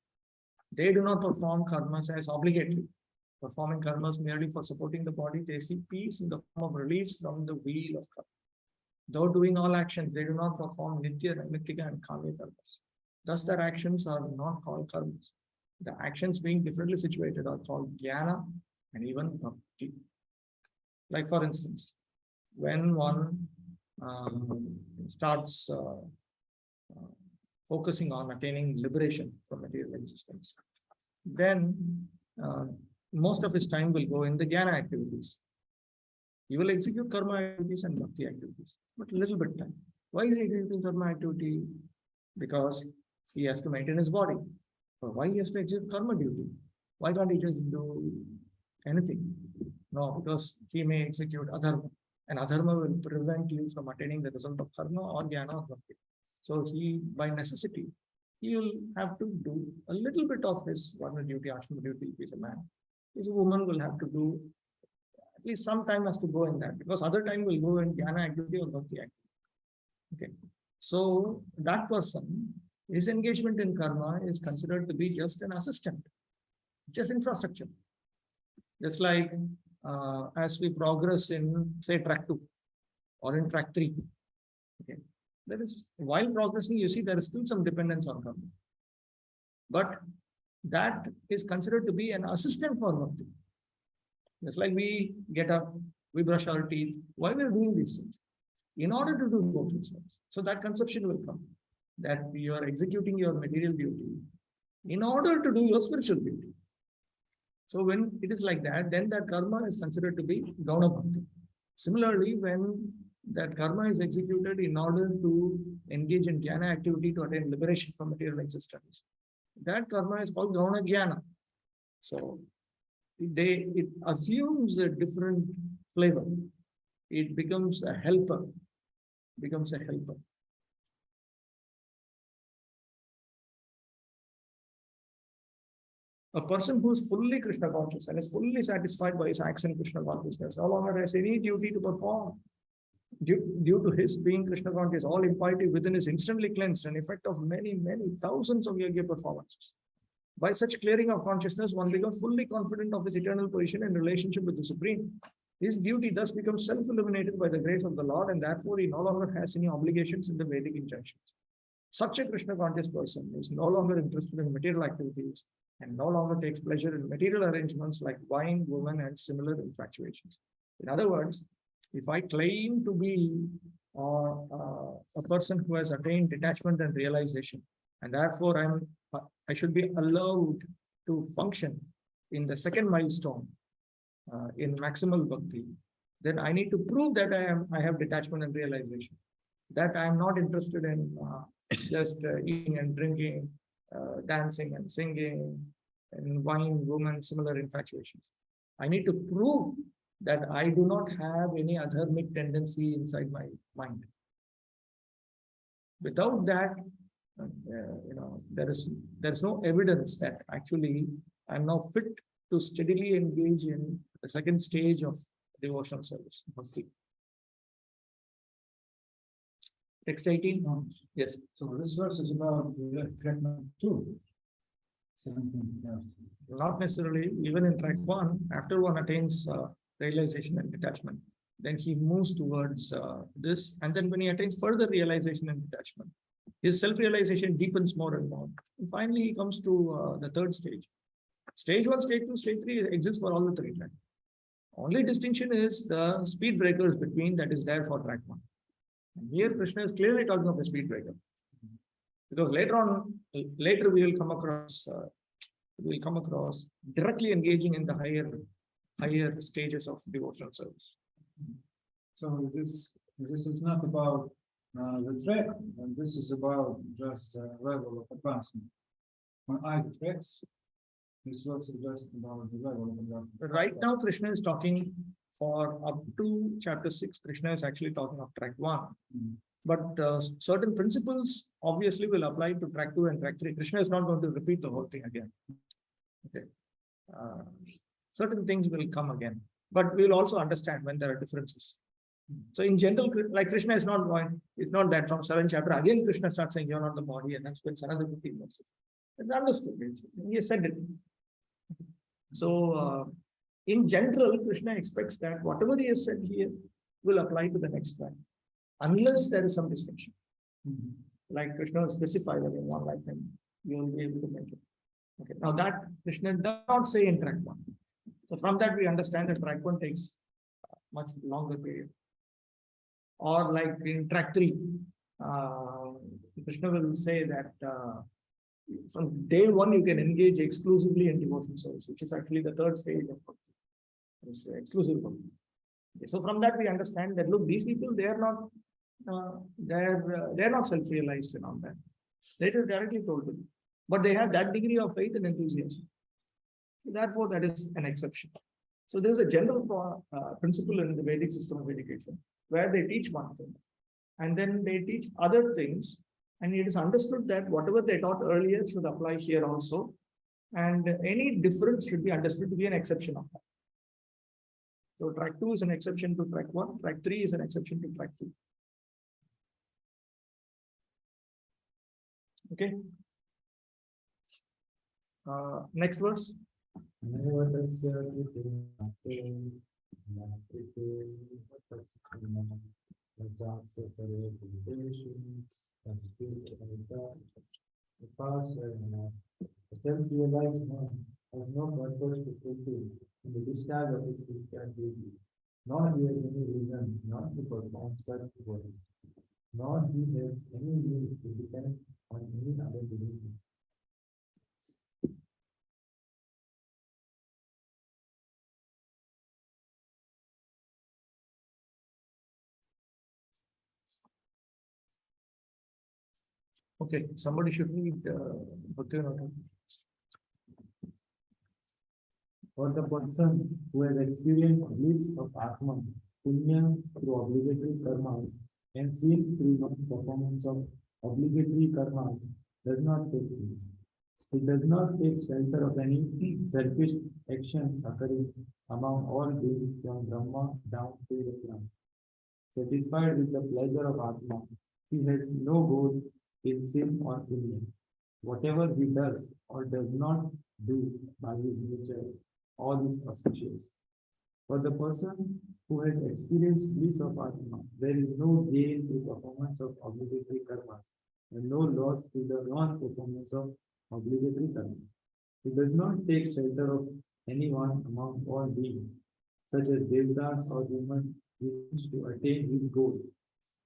They do not perform karmas as obligatory. Performing karmas merely for supporting the body, they seek peace in the form of release from the wheel of karma. Though doing all actions, they do not perform nitya, naimittika, and kami karmas. Thus, their actions are not called karmas. The actions being differently situated are called jnana and even bhakti. Like for instance, when one starts focusing on attaining liberation from material existence, then most of his time will go in the jnana activities. He will execute karma activities and bhakti activities, but a little bit time. Why is he executing karma activity? Because he has to maintain his body. But why he has to execute karma duty? Why can't he just do anything? No, because he may execute adharma, and adharma will prevent you from attaining the result of karma or jnana or bhakti. So he, by necessity, he will have to do a little bit of his varna duty, ashrama duty if he's a man. If he's a woman, will have to do at least some time has to go in that, because other time will go in jnana activity or bhakti activity. Okay. So that person, his engagement in karma is considered to be just an assistant, just infrastructure. Just like as we progress in, say, track 2 or in track 3. Okay. There is, while progressing, you see there is still some dependence on karma. But that is considered to be an assistant for bhakti. Just like we get up, we brush our teeth. Why we are doing these things? In order to do both things. So that conception will come, that you are executing your material duty in order to do your spiritual duty. So when it is like that, then that karma is considered to be Gauranga Bhakti. Similarly, when that karma is executed in order to engage in jnana activity to attain liberation from material existence, that karma is called Gauranga Jnana. So it assumes a different flavor. It becomes a helper. A person who is fully Krishna conscious and is fully satisfied by his acts in Krishna consciousness no longer has any duty to perform. Due to his being Krishna conscious, all impiety within is instantly cleansed, an effect of many thousands of yoga performances. By such clearing of consciousness, one becomes fully confident of his eternal position in relationship with the Supreme. His duty thus becomes self-illuminated by the grace of the Lord, and therefore he no longer has any obligations in the Vedic injunctions. Such a Krishna conscious person is no longer interested in material activities and no longer takes pleasure in material arrangements like wine, women, and similar infatuations. In other words, if I claim to be a person who has attained detachment and realization, and therefore I should be allowed to function in the second milestone in maximal bhakti, then I need to prove that I have detachment and realization, that I am not interested in just eating and drinking, dancing and singing, and wine, women, similar infatuations. I need to prove that I do not have any adharmic tendency inside my mind. Without that, there is no evidence that actually I'm now fit to steadily engage in the second stage of devotional service. Bhakti. Text 18. Yes. So this verse is about track 2. 17. Not necessarily. Even in track 1, after one attains realization and detachment, then he moves towards this, and then when he attains further realization and detachment, his self-realization deepens more and more. And finally, he comes to the third stage. Stage 1, stage 2, stage 3 exists for all the 3 tracks. Only distinction is the speed breakers between that is there for track 1. And here Krishna is clearly talking of the speed breaker. Because later we will come across directly engaging in the higher stages of devotional service. So this is not about the track, and this is about just level of advancement. On either tracks, this works just about the level of advancement. Right now, Krishna is talking for up to chapter 6. Krishna is actually talking of track 1. But certain principles obviously will apply to track 2 and track 3. Krishna is not going to repeat the whole thing again. Okay. Certain things will come again, but we will also understand when there are differences. So in general, like Krishna is not going, it's not that from 7th chapter, again Krishna starts saying, you're not the body, and then spends another 15 minutes. It's understood. He has said it. So in general, Krishna expects that whatever he has said here will apply to the next one, unless there is some distinction. Like Krishna will specify that in one lifetime, you will be able to make it. Okay. Now that Krishna does not say in track 1. So from that we understand that track 1 takes much longer period. Or like in track 3, Krishna will say that from day 1 you can engage exclusively in devotional service, which is actually the 3rd stage of Bhakti. It's exclusive Bhakti. Okay. So from that we understand that look, these people, they are not they're not self-realized and all that. They are directly told to, but they have that degree of faith and enthusiasm. Therefore, that is an exception. So there is a general principle in the Vedic system of education where they teach one thing and then they teach other things, and it is understood that whatever they taught earlier should apply here also, and any difference should be understood to be an exception of that. So track 2 is an exception to track 1, track 3 is an exception to track 2. Okay. Next verse. The self-realized man has no purpose to fulfill in the discharge of his discharge duty, nor he has any reason not to perform such work, nor he has any need to depend on any other divinity. Okay, somebody should read Bhakti. For the person who has experienced bliss of Atma, Punya through obligatory karmas, and seen through non-performance of obligatory karmas, does not take place. It does not take shelter of any selfish actions occurring among all beings from Brahma down to the ground. Satisfied with the pleasure of Atma, he has no goal in sin or punya. Whatever he does or does not do by his nature, all is auspicious. For the person who has experienced bliss of Atma, there is no gain to performance of obligatory karmas and no loss to the non-performance of obligatory karmas. He does not take shelter of anyone among all beings, such as Devdas or human beings, to attain his goal,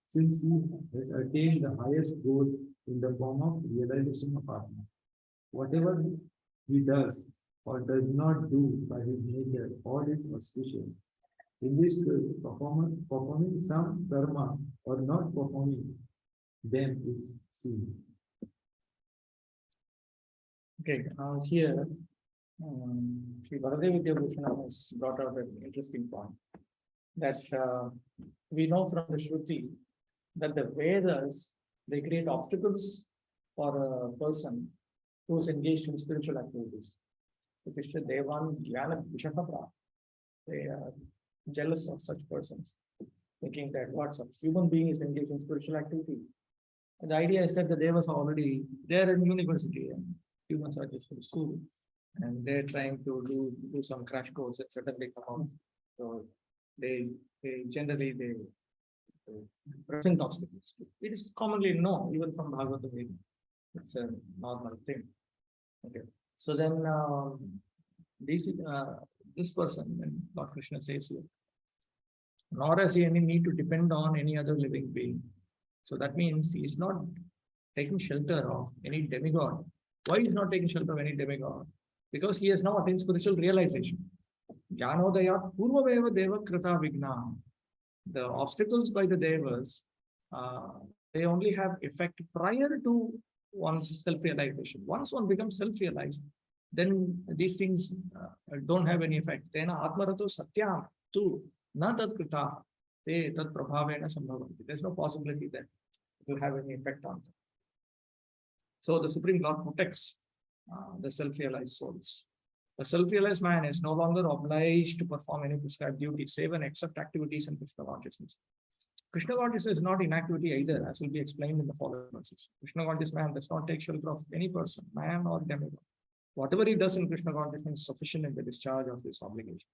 since he has attained the highest goal in the form of realization of Atma. Whatever he does or does not do by his nature, all is auspicious. In this case, performing some karma or not performing them is sin. Okay, here, Sri Varadevi Bhushan has brought out an interesting point that we know from the Shruti that the Vedas, they create obstacles for a person who is engaged in spiritual activities. They are jealous of such persons, thinking that what's a human being is engaged in spiritual activity. And the idea is that the Devas are already there in university and humans are just in school and they're trying to do some crash course and suddenly come out. So they generally present obstacles. It is commonly known, even from Bhagavatam. It's a normal thing. Okay. So then this person, and Lord Krishna says here, nor has he any need to depend on any other living being. So that means he is not taking shelter of any demigod. Why is not taking shelter of any demigod? Because he has now attained spiritual realization. Jnanodayat purvaveva deva krita vigna. The obstacles by the devas, they only have effect prior to one's self-realization. Once one becomes self-realized, then these things don't have any effect. Then atmarato satyam tu na tad krita te tad prabhavena sambhavanti. There's no possibility that will have any effect on them. So the Supreme Lord protects the self-realized souls. The self-realized man is no longer obliged to perform any prescribed duties, save and accept activities in Krishna consciousness. Krishna consciousness is not inactivity either, as will be explained in the following verses. Krishna conscious man does not take shelter of any person, man or demigod. Whatever he does in Krishna consciousness is sufficient in the discharge of his obligation.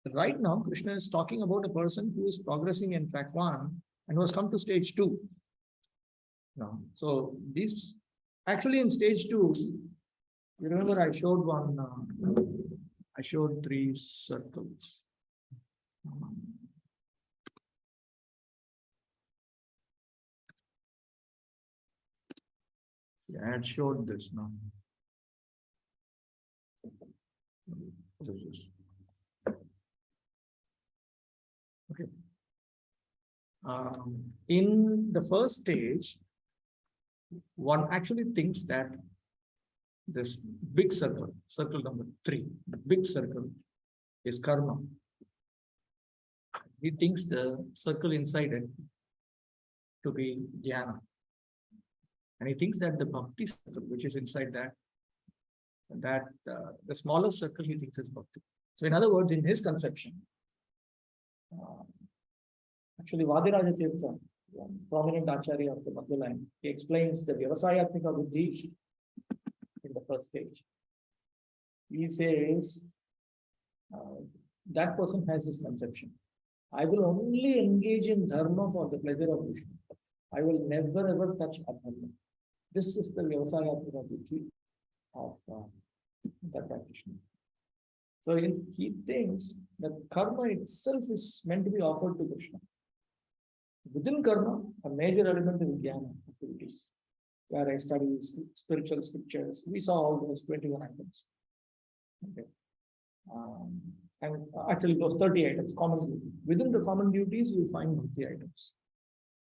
But right now, Krishna is talking about a person who is progressing in track 1 and who has come to stage 2. Now, so these actually in stage 2, you remember I showed one, I showed 3 circles. Yeah, I had showed this now. What is this? Okay. In the first stage, one actually thinks that this big circle, circle number 3, the big circle is karma. He thinks the circle inside it to be jnana. And he thinks that the bhakti circle, which is inside that, the smaller circle he thinks is bhakti. So in other words, in his conception, actually Vadiraja Tirtha, one prominent acharya of the Madhya line, he explains the Vyavasayatmika Buddhi in the first stage. He says that person has this conception. I will only engage in dharma for the pleasure of Vishnu. I will never ever touch adharma. This is the Vyavasayatmika Buddhi of that practitioner. So he thinks that karma itself is meant to be offered to Krishna. Within karma, a major element is jnana activities, where I study spiritual scriptures. We saw all those 21 items. Okay. And actually those 30 items, common duties. Within the common duties, you find bhakti items.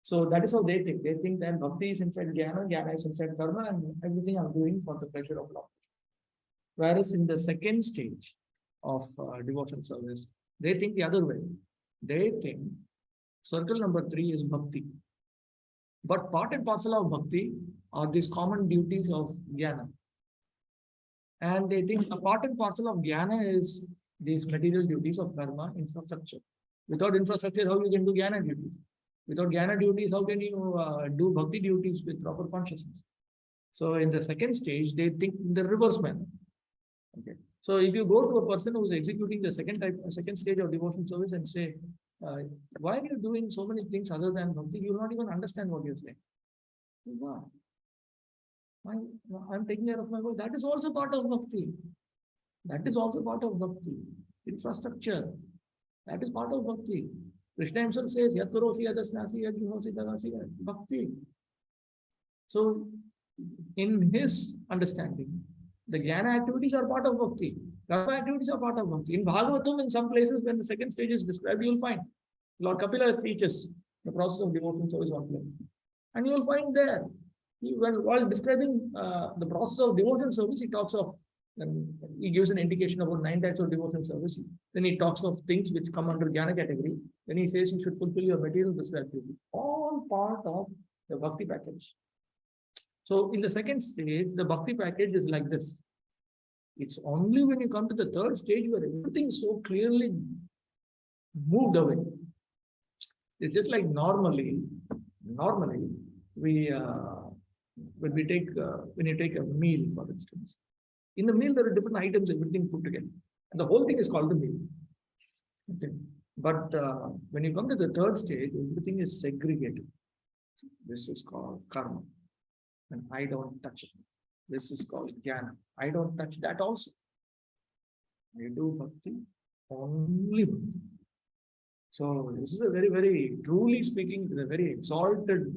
So that is how they think. They think that bhakti is inside jnana, jnana is inside karma, and everything I'm doing for the pleasure of Lord. Whereas in the second stage of devotion service, they think the other way. They think circle number 3 is bhakti. But part and parcel of bhakti are these common duties of jnana. And they think a part and parcel of jnana is these material duties of karma, infrastructure. Without infrastructure, how you can do jnana duties? Without jnana duties, how can you do bhakti duties with proper consciousness? So in the second stage, they think in the reverse manner. Okay. So if you go to a person who is executing the second stage of devotion service and say, why are you doing so many things other than bhakti? You will not even understand what you're saying. Wow. I'm taking care of my work. That is also part of bhakti. That is also part of bhakti. Infrastructure. That is part of bhakti. Krishna himself says, Yat karosi yadasnasi yadjuhosi dadasi bhakti. So, in his understanding, the jnana activities are part of bhakti. Karma activities are part of bhakti. In Bhagavatam, in some places, when the second stage is described, you will find Lord Kapila teaches the process of devotion service one place. And you will find there, while describing the process of devotion service, he talks of, he gives an indication about 9 types of devotion service. Then he talks of things which come under jnana category. Then he says you should fulfill your material prescribed duty. All part of the bhakti package. So in the second stage, the bhakti package is like this. It's only when you come to the third stage where everything is so clearly moved away. It's just like normally we when you take a meal, for instance. In the meal, there are different items, everything put together. And the whole thing is called the meal. Okay. But when you come to the third stage, everything is segregated. This is called karma. And I don't touch it. This is called jnana. I don't touch that also. I do bhakti, only bhakti. So this is a very, very, truly speaking, a very exalted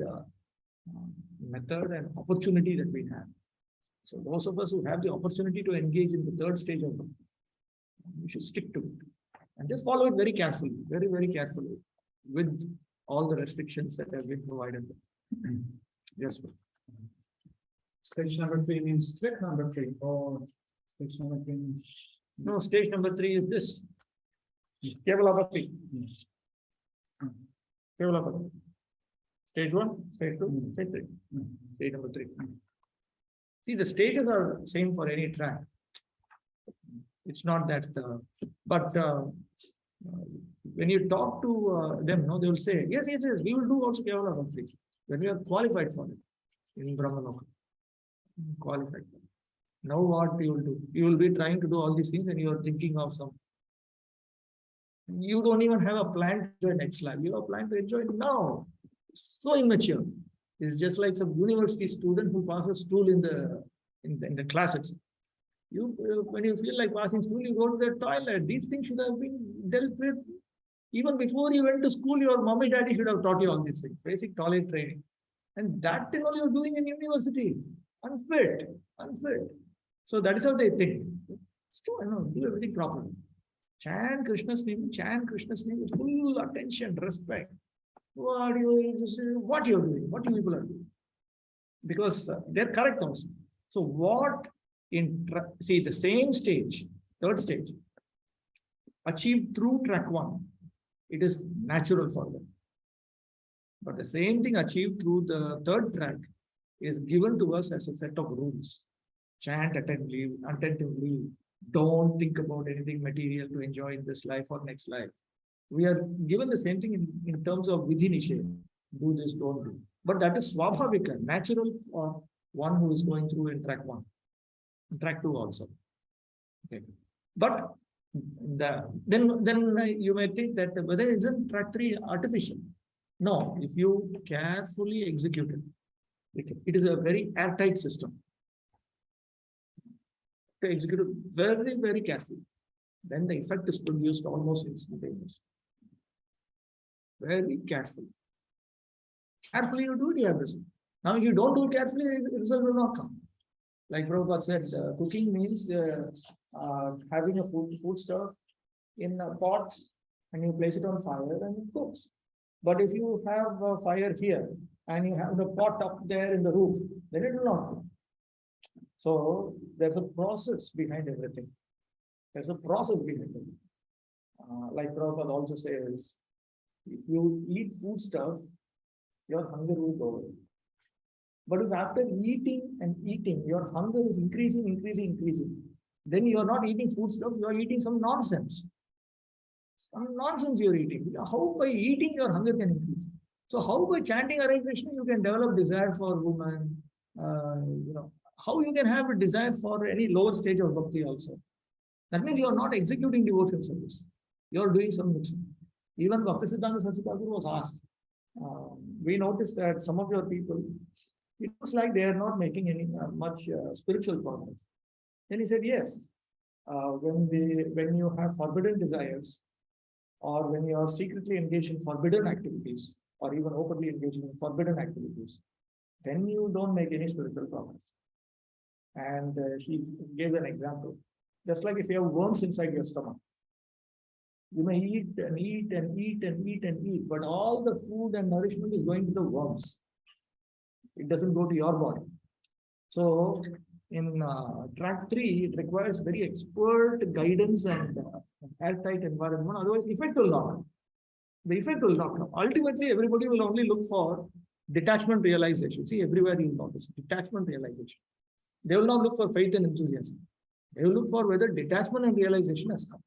method and opportunity that we have. So those of us who have the opportunity to engage in the third stage of bhakti, we should stick to it. And just follow it very carefully, very, very carefully, with all the restrictions that have been provided. Yes, sir. Stage number 3 means trick number 3, or stage number 3 means. No, stage number 3 is this. Kevala Bhakti. Kevala Bhakti. Stage 1, stage 2, stage 3. Stage number 3. See, the stages are same for any track. It's not that, but when you talk to them, no, they will say, yes, yes, yes, we will do also Kevala Bhakti. When we are qualified for it in Brahmaloka. Qualified. Now what you will do? You will be trying to do all these things and you are thinking of some. You don't even have a plan to enjoy next life. You have a plan to enjoy it now. So immature. It's just like some university student who passes stool in the classes. When you feel like passing stool, you go to the toilet. These things should have been dealt with even before you went to school. Your mommy, daddy should have taught you all these things, basic toilet training, and that thing all you're doing in university, unfit. So that is how they think. Still, do everything properly. Chant Krishna's name with full attention, respect. What you're doing, what you people are doing, because they're correct also. So what see the same stage, third stage, achieved through track 1, it is natural for them. But the same thing achieved through the third track is given to us as a set of rules. Chant attentively. Don't think about anything material to enjoy in this life or next life. We are given the same thing in terms of vidhi nishedha. Do this, don't do. But that is swabhavika, natural for one who is going through in track 1. Track 2 also. Okay. But then you may think that whether isn't track 3 artificial? No, if you carefully execute it is a very airtight system. To execute it very, very carefully, then the effect is produced almost instantaneously. Very carefully. Carefully you do it, you have result. Now, if you don't do it carefully, the result will not come. Like Prabhupada said, cooking means having a food stuff in a pot and you place it on fire and it cooks. But if you have a fire here and you have the pot up there in the roof, then it will not cook. So there's a process behind everything. There's a process behind it. Like Prabhupada also says, if you eat food stuff, your hunger will go away. But if after eating, your hunger is increasing, then you are not eating food stuff, you are eating some nonsense. Some nonsense you are eating. How by eating your hunger can increase? So how by chanting Hare Krishna you can develop desire for woman, how you can have a desire for any lower stage of bhakti also. That means you are not executing devotional service. You are doing some mixing. Even Bhaktisiddhanta Saraswati Thakur was asked. We noticed that some of your people, it looks like they are not making any much spiritual progress. Then he said, yes, when you have forbidden desires, or when you are secretly engaged in forbidden activities, or even openly engaged in forbidden activities, then you don't make any spiritual progress. And he gave an example. Just like if you have worms inside your stomach, you may eat and eat, but all the food and nourishment is going to the worms. It doesn't go to your body. So in track 3, it requires very expert guidance and airtight environment. Otherwise, effect will not come. The effect will not come. Ultimately, everybody will only look for detachment realization. See, everywhere you notice detachment realization. They will not look for faith and enthusiasm. They will look for whether detachment and realization has come.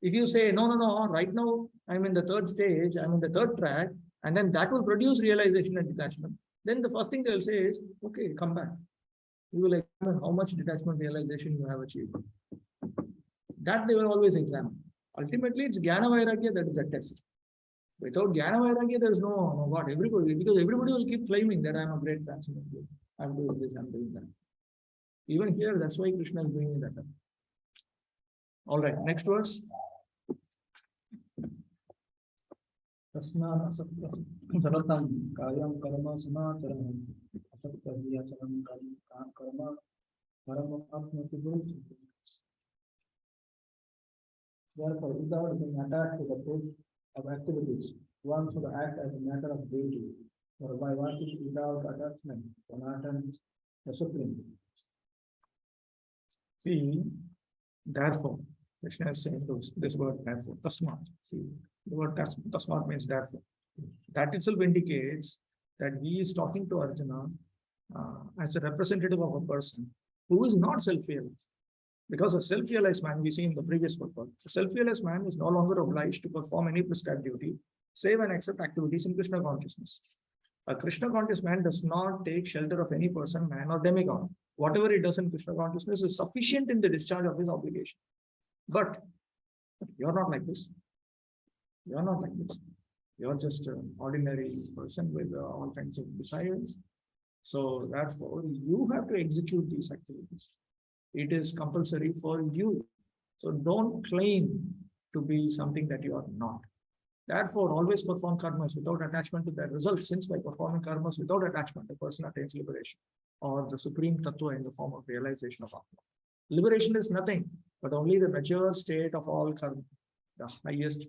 If you say, no, right now I'm in the third stage, I'm in the third track, and then that will produce realization and detachment, then the first thing they will say is, okay, come back. You will examine how much detachment realization you have achieved. That they will always examine. Ultimately, it's Jnana Vairagya that is a test. Without Jnana Vairagya, there is no God. Everybody, because everybody will keep claiming that I'm a great transcendental. I'm doing this, I'm doing that. Even here, that's why Krishna is doing that. All right, next verse. Saratam kayam karma samacharam asaktahiyacharam karma karma apnati bhuti. Therefore, without being attached to the fruit of activities, one should act as a matter of duty, or by working without attachment, Sanatan, the Supreme. See, therefore, Krishna is saying this word therefore, tasmat. See, the word tasmat means therefore. That itself indicates that he is talking to Arjuna as a representative of a person who is not self-realized. Because a self-realized man, we see in the previous purport, a self-realized man is no longer obliged to perform any prescribed duty, save and accept activities in Krishna consciousness. A Krishna conscious man does not take shelter of any person, man, or demigod. Whatever he does in Krishna consciousness is sufficient in the discharge of his obligation. But you're not like this. You're not like this. You're just an ordinary person with all kinds of desires. So therefore, you have to execute these activities. It is compulsory for you. So don't claim to be something that you are not. Therefore, always perform karmas without attachment to their results, since by performing karmas without attachment, the person attains liberation or the supreme tattva in the form of realization of Atma. Liberation is nothing but only the mature state of all karma, the highest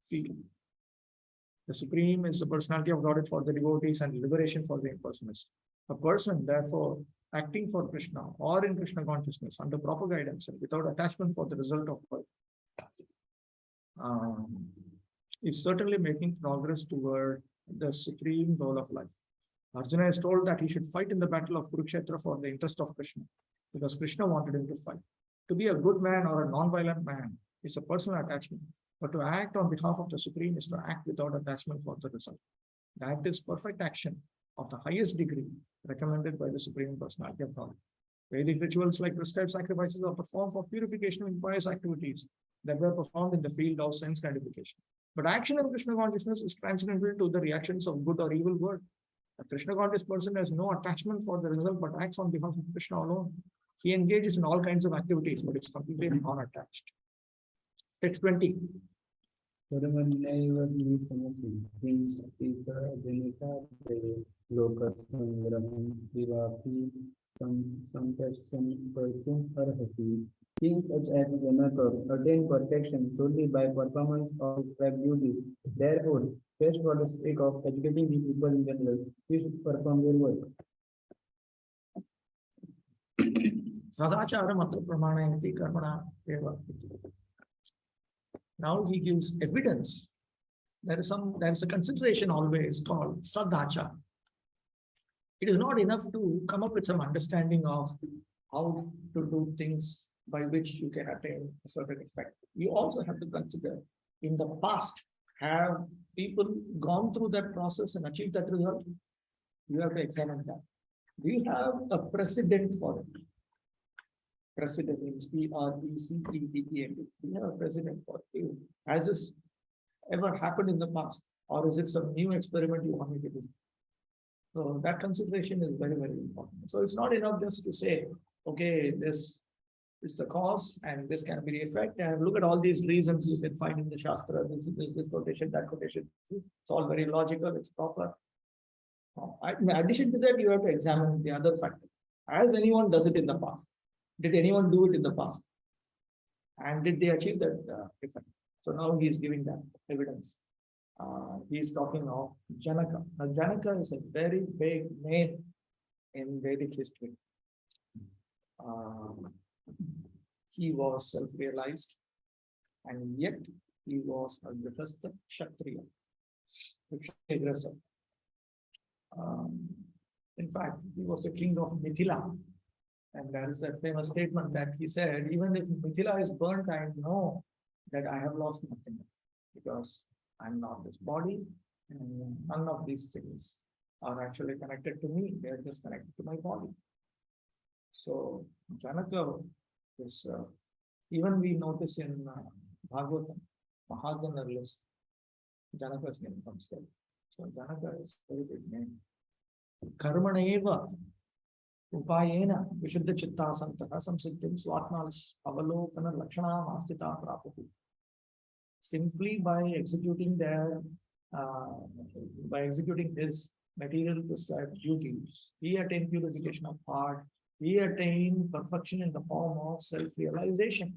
feeling. The supreme is the personality of Godhead for the devotees and liberation for the impersonalists. A person, therefore, acting for Krishna or in Krishna consciousness under proper guidance and without attachment for the result of birth, is certainly making progress toward the supreme goal of life. Arjuna is told that he should fight in the battle of Kurukshetra for the interest of Krishna, because Krishna wanted him to fight. To be a good man or a non-violent man is a personal attachment, but to act on behalf of the Supreme is to act without attachment for the result. That is perfect action of the highest degree recommended by the Supreme Personality of God. Vedic rituals like prescribed sacrifices are performed for purification of impious activities that were performed in the field of sense gratification. But action in Krishna consciousness is transcendental to the reactions of good or evil word. A Krishna conscious person has no attachment for the result, but acts on behalf of Krishna alone. He engages in all kinds of activities, but it's completely non-attached. Text 20. Kings such as Janaka attain perfection solely by performance of prescribed duties. Therefore, just for the sake of educating the people in general, we should perform their work. Sadachara matra pramanayanti karmana eva. Now he gives evidence. There is a consideration always called sadachara. It is not enough to come up with some understanding of how to do things by which you can attain a certain effect. You also have to consider, in the past, have people gone through that process and achieved that result? You have to examine that. Do you have a precedent for it? Precedent means P-R-E-C-E-D-E-N-T. Do you have a precedent for it? Has this ever happened in the past? Or is it some new experiment you want me to do? So that consideration is very, very important. So it's not enough just to say, okay, this is the cause and this can be the effect, and look at all these reasons you can find in the Shastra, this quotation, that quotation. It's all very logical, it's proper. In addition to that, you have to examine the other factor. Has anyone does it in the past? Did anyone do it in the past? And did they achieve that effect? So now he is giving that evidence. He is talking of Janaka. Now, Janaka is a very big name in Vedic history. He was self-realized, and yet he was a Grihastha Kshatriya, aggressor. In fact, he was the king of Mithila, and there is a famous statement that he said, even if Mithila is burnt, I know that I have lost nothing, because I'm not this body, and none of these things are actually connected to me, they are just connected to my body. So Janaka is, even we notice in Bhagavatam, Mahajana list, Janaka's name comes there. So Janaka is a very big name. Karmana eva upayena vishuddha chitta santaha samsiddhim swatmanas avalokana lakshana mastita prapuhu. Simply by executing his material prescribed duties, he attained purification of heart. He attained perfection in the form of self-realization.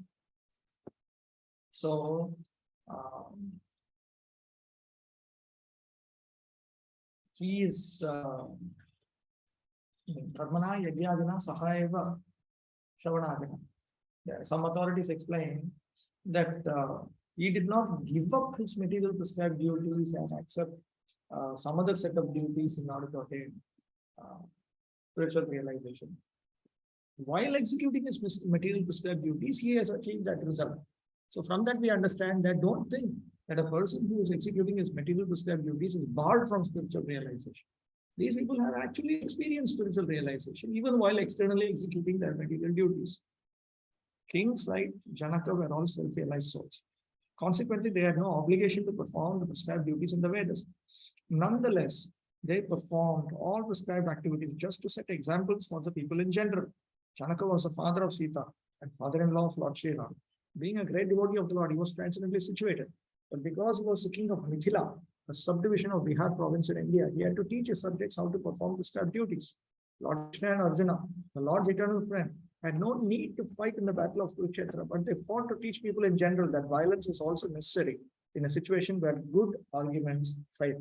So, he is karmana yagyadina sahayeva shravanadina. Some authorities explain that he did not give up his material prescribed duties and accept some other set of duties in order to attain spiritual realization. While executing his material prescribed duties, he has achieved that result. So from that we understand that don't think that a person who is executing his material prescribed duties is barred from spiritual realization. These people have actually experienced spiritual realization even while externally executing their material duties. Kings like Janaka were all self-realized souls. Consequently, they had no obligation to perform the prescribed duties in the Vedas. Nonetheless, they performed all prescribed activities just to set examples for the people in general. Janaka was the father of Sita and father-in-law of Lord Sri Ram. Being a great devotee of the Lord, he was transcendently situated. But because he was the king of Mithila, a subdivision of Bihar province in India, he had to teach his subjects how to perform prescribed duties. Lord Krishna and Arjuna, the Lord's eternal friend, had no need to fight in the battle of Kurukshetra, but they fought to teach people in general that violence is also necessary in a situation where good arguments fail.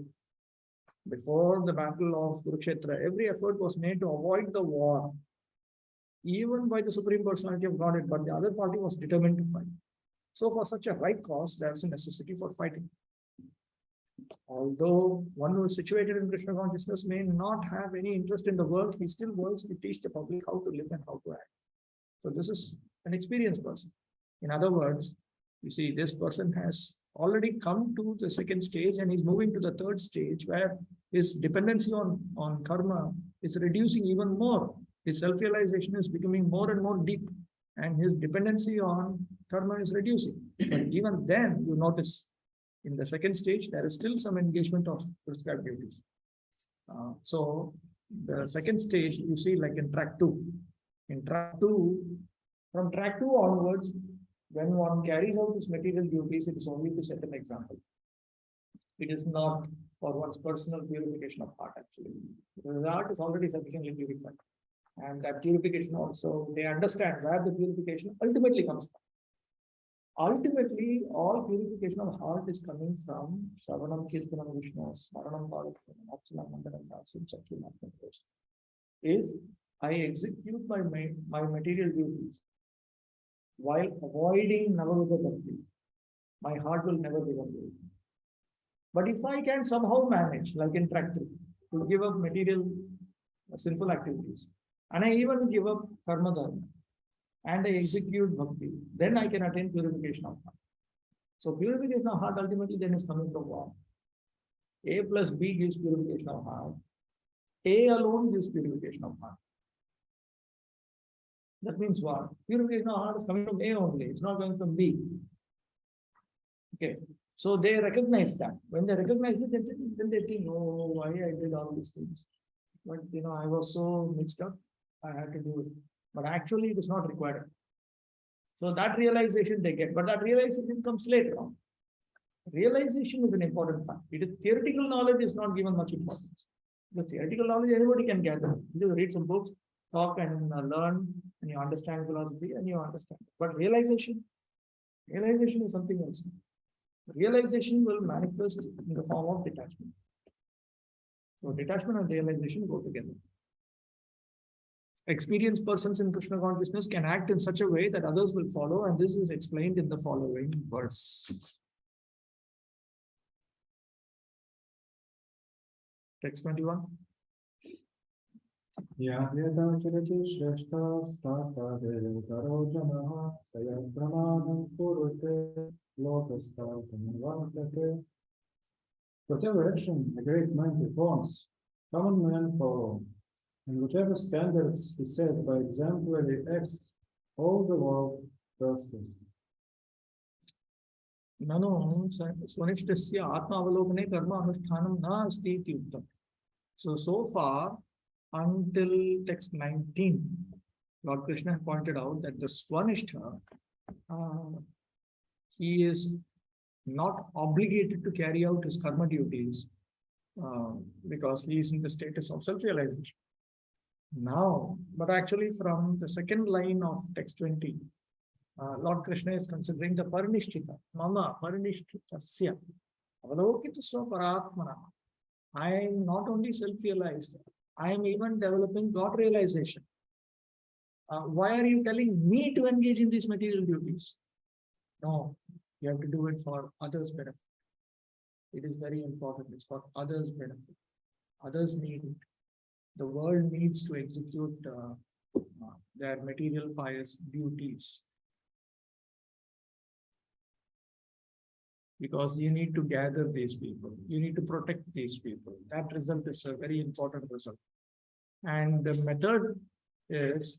Before the battle of Kurukshetra, every effort was made to avoid the war, even by the Supreme Personality of Godhead, but the other party was determined to fight. So for such a right cause, there is a necessity for fighting. Although one who is situated in Krishna consciousness may not have any interest in the world, he still works to teach the public how to live and how to act. So this is an experienced person. In other words, you see, this person has already come to the second stage and he's moving to the third stage where his dependency on karma is reducing even more. His self-realization is becoming more and more deep and his dependency on karma is reducing. But even then, you notice in the second stage, there is still some engagement of prescribed duties. So the second stage, you see, like in track 2. In track 2, from track 2 onwards, when one carries out his material duties, it is only to set an example. It is not for one's personal purification of heart, actually. The heart is already sufficiently purified. And that purification also, they understand where the purification ultimately comes from. Ultimately, all purification of heart is coming from Shravanam Kirtanam Vishnu, Smaranam Bhagavatam, Apsalam Mandaram Dasim, Chakri. If I execute my material duties while avoiding Navavidha Bhakti, my heart will never become pure. But if I can somehow manage, like in track 3, to give up material sinful activities, and I even give up karma dharma, and I execute bhakti, then I can attain purification of heart. So purification of heart ultimately then is coming from what? A plus B gives purification of heart. A alone gives purification of heart. That means what? Purification of heart is coming from A only. It's not coming from B. Okay. So they recognize that. When they recognize it, then they think, oh, why I did all these things. But I was so mixed up, I had to do it. But actually, it is not required. So that realization they get, but that realization comes later on. Realization is an important fact. It is theoretical knowledge is not given much importance. The theoretical knowledge anybody can gather. You read some books, talk and learn, and you understand philosophy, and you understand. But realization is something else. Realization will manifest in the form of detachment. So detachment and realization go together. Experienced persons in Krishna consciousness can act in such a way that others will follow, and this is explained in the following verse. Text 21. Whatever action a great man performs, common men follow. And whatever standards he set by exemplary acts, all the world pursues. Nano Swanishtasya Atma Avalokane Karma Anushthanam Na Asti iti Uttam. So far, until text 19, Lord Krishna pointed out that the Swanishtha, he is not obligated to carry out his karma duties because he is in the status of self-realization. Now, but actually from the second line of text 20, Lord Krishna is considering the Parinishthita, Mama Parinishthita Avalokita Swaparatmana. I am not only self-realized, I am even developing God realization. Why are you telling me to engage in these material duties? No, you have to do it for others' benefit. It is very important. It's for others' benefit. Others need it. The world needs to execute their material pious duties. Because you need to gather these people, you need to protect these people. That result is a very important result. And the method is,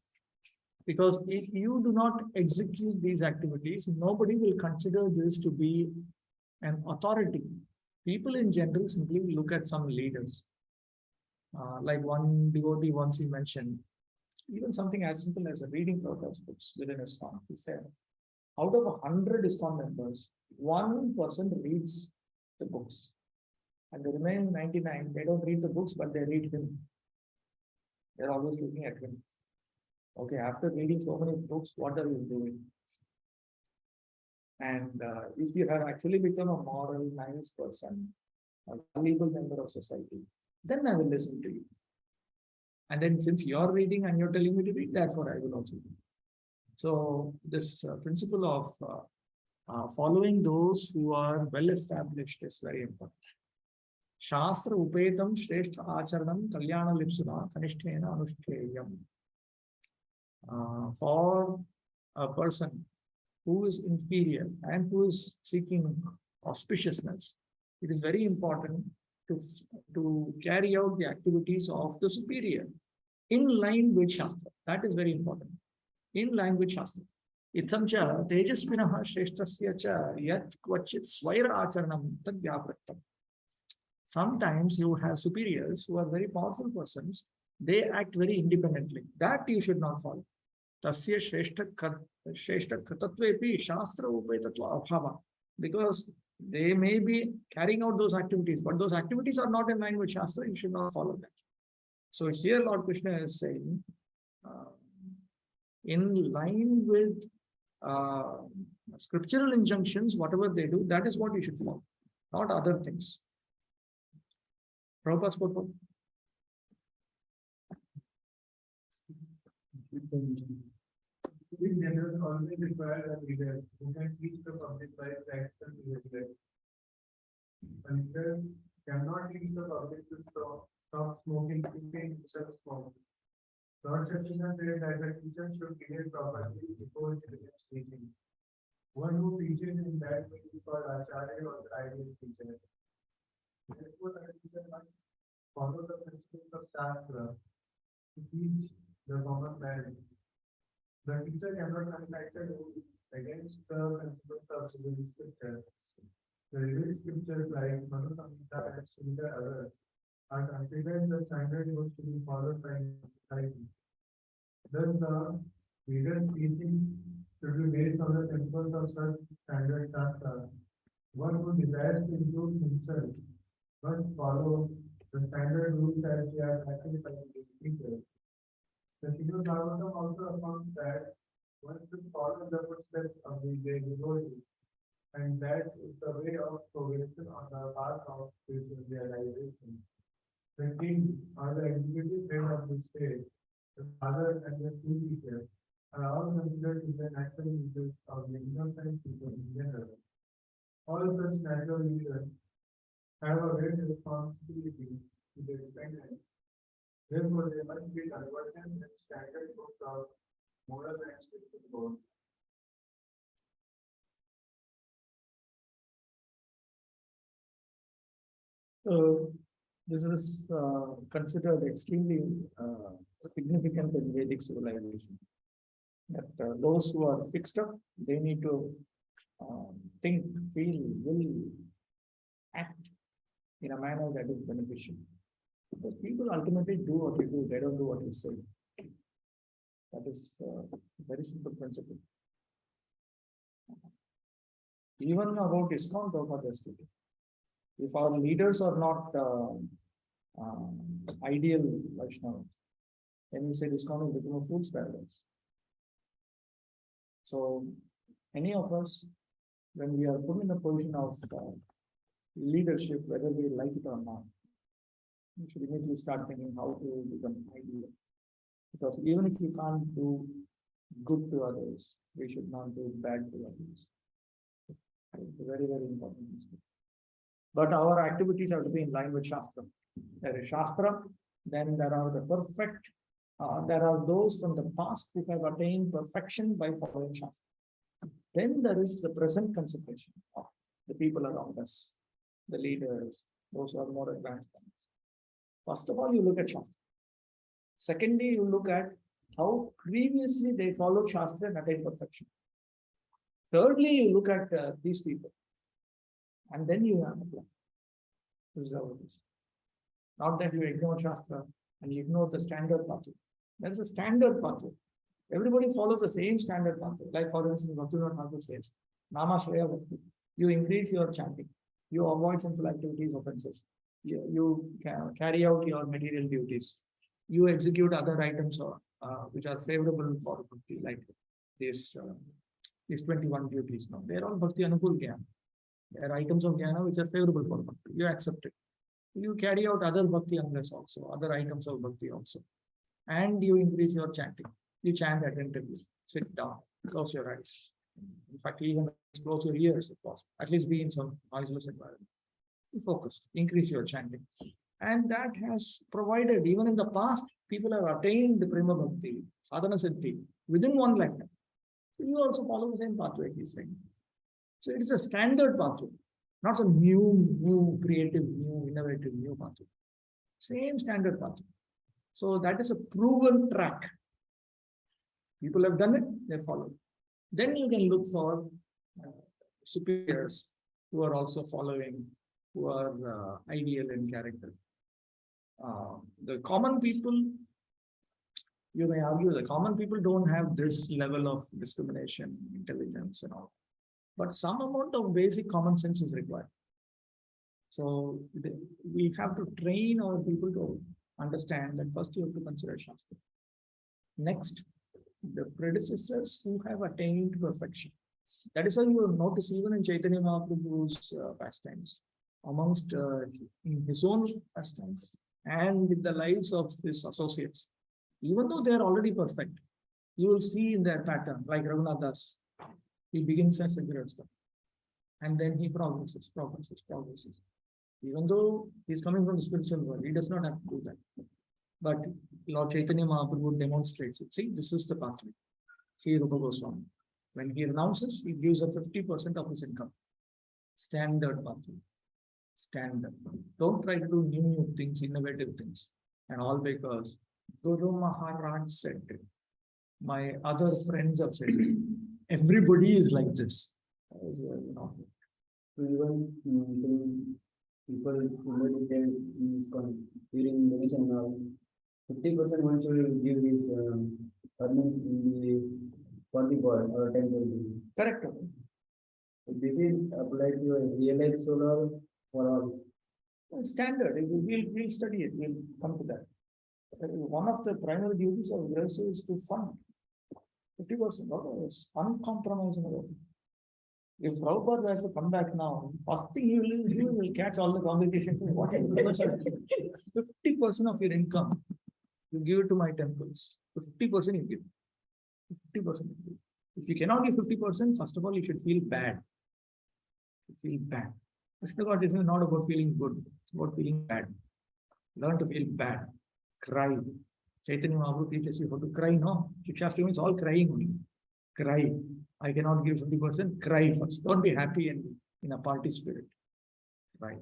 because if you do not execute these activities, nobody will consider this to be an authority. People in general simply look at some leaders. Like one devotee once he mentioned, even something as simple as reading Prabhupada's books within ISKCON. He said, out of 100 ISKCON members, 1% reads the books. And the remaining 99, they don't read the books, but they read him. They're always looking at him. Okay, after reading so many books, what are you doing? And if you have actually become a moral, nice person, a valuable member of society, then I will listen to you. And then since you're reading and you're telling me to read, therefore I will also do. So this principle of following those who are well established is very important. Shastra upetam shrestha acharanam kalyana lipsuna kanishtena anushteyam. For a person who is inferior and who is seeking auspiciousness, it is very important to carry out the activities of the superior in line with Shastra. That is very important. In line with Shastra. Itham cha tejasvinaha shreshtasya cha yat kvachit svaira acharanam tad vyaprattam. Sometimes you have superiors who are very powerful persons. They act very independently. That you should not follow. Tasya shreshta kritatvepi shastra upetatva abhava. Because they may be carrying out those activities, but those activities are not in line with Shastra. You should not follow that. So here Lord Krishna is saying, in line with scriptural injunctions, whatever they do, that is what you should follow, not other things. Prabhupada's purport. In general, always require a leader who can teach the public by practical behavior. A leader cannot teach the public to stop smoking, keeping himself smoke. Lord Chaitanya said that the teacher should behave properly before he begins teaching. One who teaches in that way is called Acharya or the ideal teacher. Therefore, a teacher must follow the principles of Shastra to teach the common man. The teacher cannot manufacture against the principles of the scripture. The religious scriptures like Manu Samhita and similar others are considered the standard rules to be followed by society. Thus, the leader's teaching should be based on the principles of such standard Shastra. One who desires to improve himself must follow the standard rules as they are practiced by the teacher. The Hindu Dharma also affirms that one should follow the footsteps of the devotees, and that is the way of progression on the path of spiritual realization. The king or the executive head of the state, the father and the school teacher are all considered to be the natural leaders of the innocent people in general. All such natural leaders have a great responsibility to their dependents. Therefore, they must be convergent and standard books of moral and spiritual code. So this is considered extremely significant in Vedic civilization. That those who are fixed up, they need to think, feel, will, act in a manner that is beneficial. Because people ultimately do what you do, they don't do what you say. That is a very simple principle. Even about ISKCON, Prabhupada is stating, if our leaders are not ideal Vaishnavas, then we say ISKCON will become a fool's paradise. So, any of us, when we are put in a position of leadership, whether we like it or not, we should immediately start thinking how to become ideal. Because even if you can't do good to others, we should not do bad to others. It's a very, very important. But our activities have to be in line with Shastra. There is Shastra, then there are the perfect, there are those from the past who have attained perfection by following Shastra. Then there is the present consideration of the people around us, the leaders, those who are more advanced than us. First of all, you look at Shastra. Secondly, you look at how previously they followed Shastra and attained perfection. Thirdly, you look at these people. And then you have a plan. This is how it is. Not that you ignore Shastra and you ignore the standard pathway. There's a standard pathway. Everybody follows the same standard pathway. Like for instance, Bhaktivinoda Thakur says, Nama Shreya Bhakti. You increase your chanting. You avoid sinful activities, offenses. You carry out your material duties. You execute other items which are favorable for Bhakti, like these 21 duties. Now, they are all Bhakti Anukul Jnana. They are items of Jnana which are favorable for Bhakti. You accept it. You carry out other Bhakti Angas also, other items of Bhakti also. And you increase your chanting. You chant attentively. Sit down. Close your eyes. In fact, even close your ears if possible. At least be in some noiseless environment. You focus. Increase your chanting. And that has provided, even in the past, people have attained the Prema Bhakti, Sadhana Siddhi, within one lifetime. So you also follow the same pathway, he's saying. So it is a standard pathway, not some new, creative, new, innovative, new pathway. Same standard pathway. So that is a proven track. People have done it, they follow. Then you can look for superiors who are also following, who are ideal in character. The common people, you may argue the common people don't have this level of discrimination, intelligence and all. But some amount of basic common sense is required. So we have to train our people to understand that first you have to consider Shastra. Next, the predecessors who have attained perfection. That is how you will notice even in Chaitanya Mahaprabhu's pastimes, amongst in his own pastimes and with the lives of his associates. Even though they are already perfect, you will see in their pattern, like Raghunath Das. He begins as a grihastha, and then he progresses. Even though he's coming from the spiritual world, he does not have to do that. But Lord Chaitanya Mahaprabhu demonstrates it. See, this is the pathway. See Rupa Goswami. When he renounces, he gives up 50% of his income. Standard pathway. Standard. Don't try to do new things, innovative things. And all because Guru Maharaj said it. My other friends have said it. Everybody is like this. So even people who meditate during meditation now, 50% one should give his earnings in the 40 or 10. Correct. This is applied to a real life solar for all. Standard. We'll study it. We'll come to that. One of the primary duties of grihastha is to fund 50%. It's uncompromising about it. If Prabhupada has to come back now, first thing he will catch all the congregation. 50% of your income, you give it to my temples. 50% you give. 50% you give. If you cannot give 50%, first of all, you should feel bad. Feel bad. Krishna consciousness is not about feeling good, it's about feeling bad. Learn to feel bad. Cry. Chaitanya Mahaprabhu teaches you how to cry, no? Shastri means all crying only. Cry. I cannot give 50%, cry first. Don't be happy and in a party spirit. Right.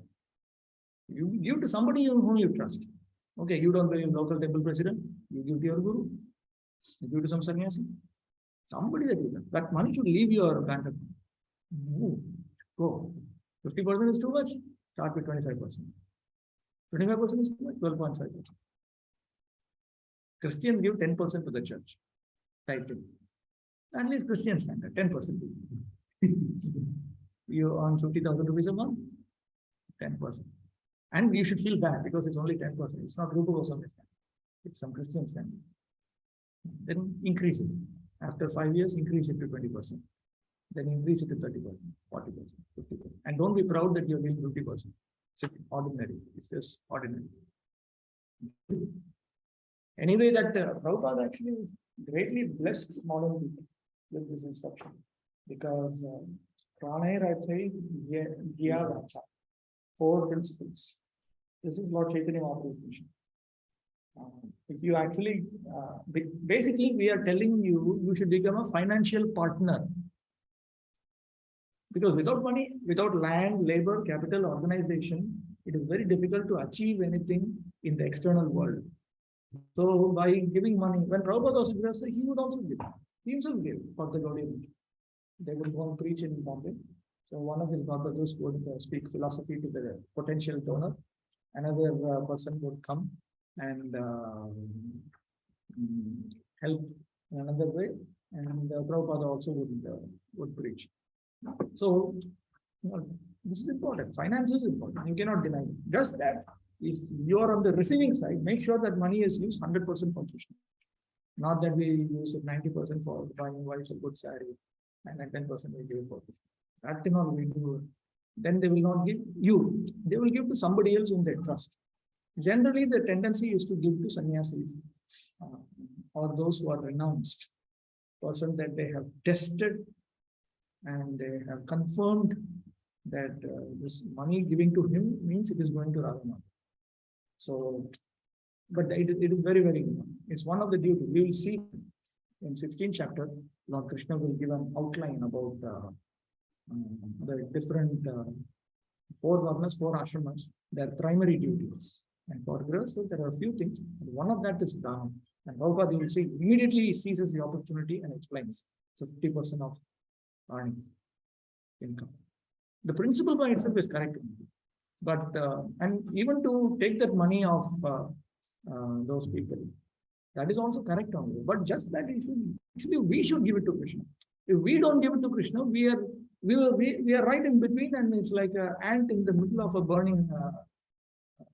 You give to somebody whom you trust. Okay, you don't believe local temple president, you give to your guru. You give to some sannyasi. Somebody that you can. That money should leave your bank account. Move. Go. 50% is too much. Start with 25%. 25% is too much. 12.5%. Christians give 10% to the church. Tithing. At least Christians standard, 10%. You earn 50,000 rupees a month, 10%. And you should feel bad because it's only 10%. It's not Rupa Goswami standard. It's some Christian standard. Then increase it. After 5 years, increase it to 20%. Then increase it to 30%, 40%, 50%. And don't be proud that you're doing 50%. It's ordinary. It's just ordinary. Anyway, that Prabhupada actually greatly blessed modern people with this instruction. Because 4 principles. This is Lord Chaitanya Mahaprabhu's mission. If you actually, basically, we are telling you, you should become a financial partner. Because without money, without land, labor, capital, organization, it is very difficult to achieve anything in the external world. So by giving money, when Prabhupada was interested, he would also give. He himself gave for the Gaudiya mission. They would go and preach in Bombay. So one of his brothers would speak philosophy to the potential donor. Another person would come and help in another way. And Prabhupada also would preach. So this is important. Finance is important. You cannot deny it. Just that if you are on the receiving side, make sure that money is used 100% for Krishna. Not that we use it 90% for buying wives a good saree and then 10% we give it for Krishna. That thing all we do. Then they will not give you. They will give to somebody else whom they trust. Generally, the tendency is to give to sannyasis or those who are renounced, person that they have tested and they have confirmed that this money giving to him means it is going to Ravana. So, but it is very, very important. It's one of the duties. We will see in 16th chapter, Lord Krishna will give an outline about the different 4 varnas, 4 ashramas, their primary duties. And for Grihasthas, there are a few things. One of that is dana. And Prabhupada, you will see, immediately he seizes the opportunity and explains 50% of earnings, income. The principle by itself is correct. But, and even to take that money of those people, that is also correct only. But just that actually we should give it to Krishna. If we don't give it to Krishna, we are right in between, and it's like an ant in the middle of a burning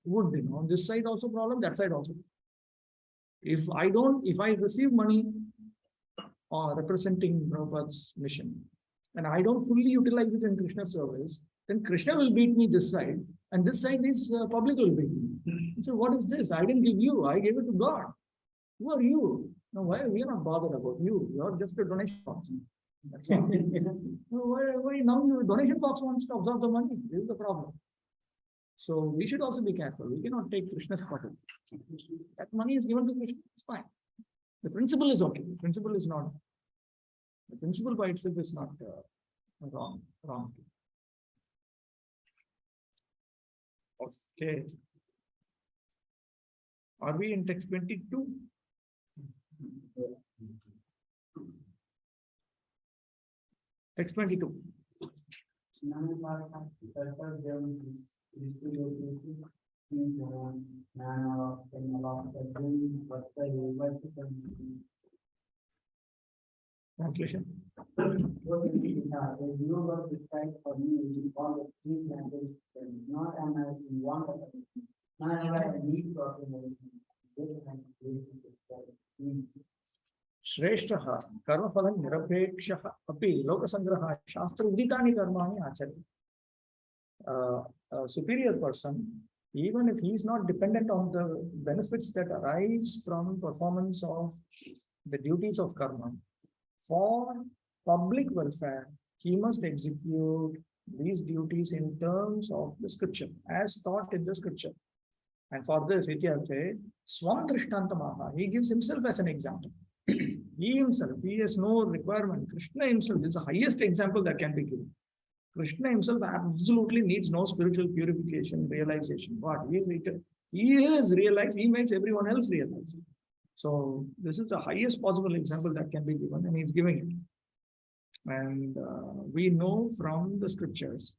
wood. You know, this side also problem, that side also. If I receive money representing Prabhupada's mission, and I don't fully utilize it in Krishna's service, then Krishna will beat me this side, and this side is public will beat me. So what is this? I didn't give you, I gave it to God. Who are you? No, why we are not bothered about you? You are just a donation box. That's all. why now your donation box wants to absorb the money? This is the problem. So we should also be careful. We cannot take Krishna's property. That money is given to Krishna, it's fine. The principle is okay. The principle is not. The principle by itself is not wrong. Okay. Are we in text 22? Text 22. Translation. Not am I in want of anything, not am I in need of anything. श्रेष्ठः कर्मफलं निरपेक्षः अपि लोकसंग्रहाय शास्त्र उदितानि कर्माणि आचरति. A superior person, even if he is not dependent on the benefits that arise from performance of the duties of karma, for public welfare, he must execute these duties in terms of the scripture, as taught in the scripture. And for this, Ityarthe, Swam Drishtantamaha, he gives himself as an example. He himself, he has no requirement. Krishna himself is the highest example that can be given. Krishna himself absolutely needs no spiritual purification, realization. What? He is realized, he makes everyone else realize. So this is the highest possible example that can be given, and he's giving it. And we know from the scriptures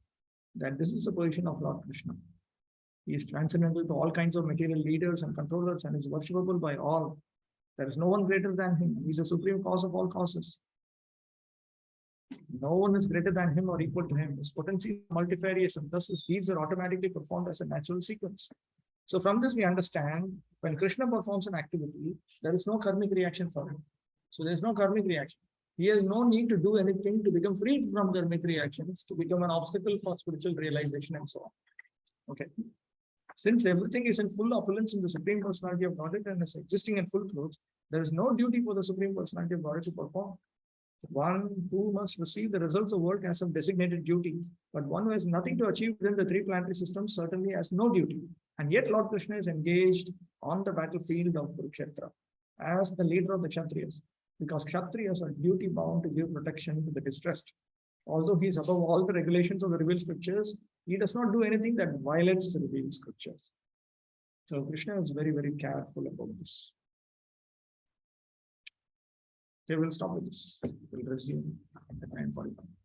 that this is the position of Lord Krishna. He is transcendental to all kinds of material leaders and controllers and is worshipable by all. There is no one greater than him. He is a supreme cause of all causes. No one is greater than him or equal to him. His potency is multifarious, and thus his deeds are automatically performed as a natural sequence. So from this we understand, when Krishna performs an activity, there is no karmic reaction for him. So there is no karmic reaction. He has no need to do anything to become freed from karmic reactions, to become an obstacle for spiritual realization and so on. Okay. Since everything is in full opulence in the Supreme Personality of Godhead and is existing in full truth, there is no duty for the Supreme Personality of Godhead to perform. One who must receive the results of work has some designated duty, but one who has nothing to achieve within the three planetary systems certainly has no duty. And yet Lord Krishna is engaged on the battlefield of Kurukshetra as the leader of the Kshatriyas, because Kshatriyas are duty bound to give protection to the distressed. Although he is above all the regulations of the revealed scriptures, he does not do anything that violates the revealed scriptures. So Krishna is very, very careful about this. Okay, we'll stop with this. We'll resume at 9:45.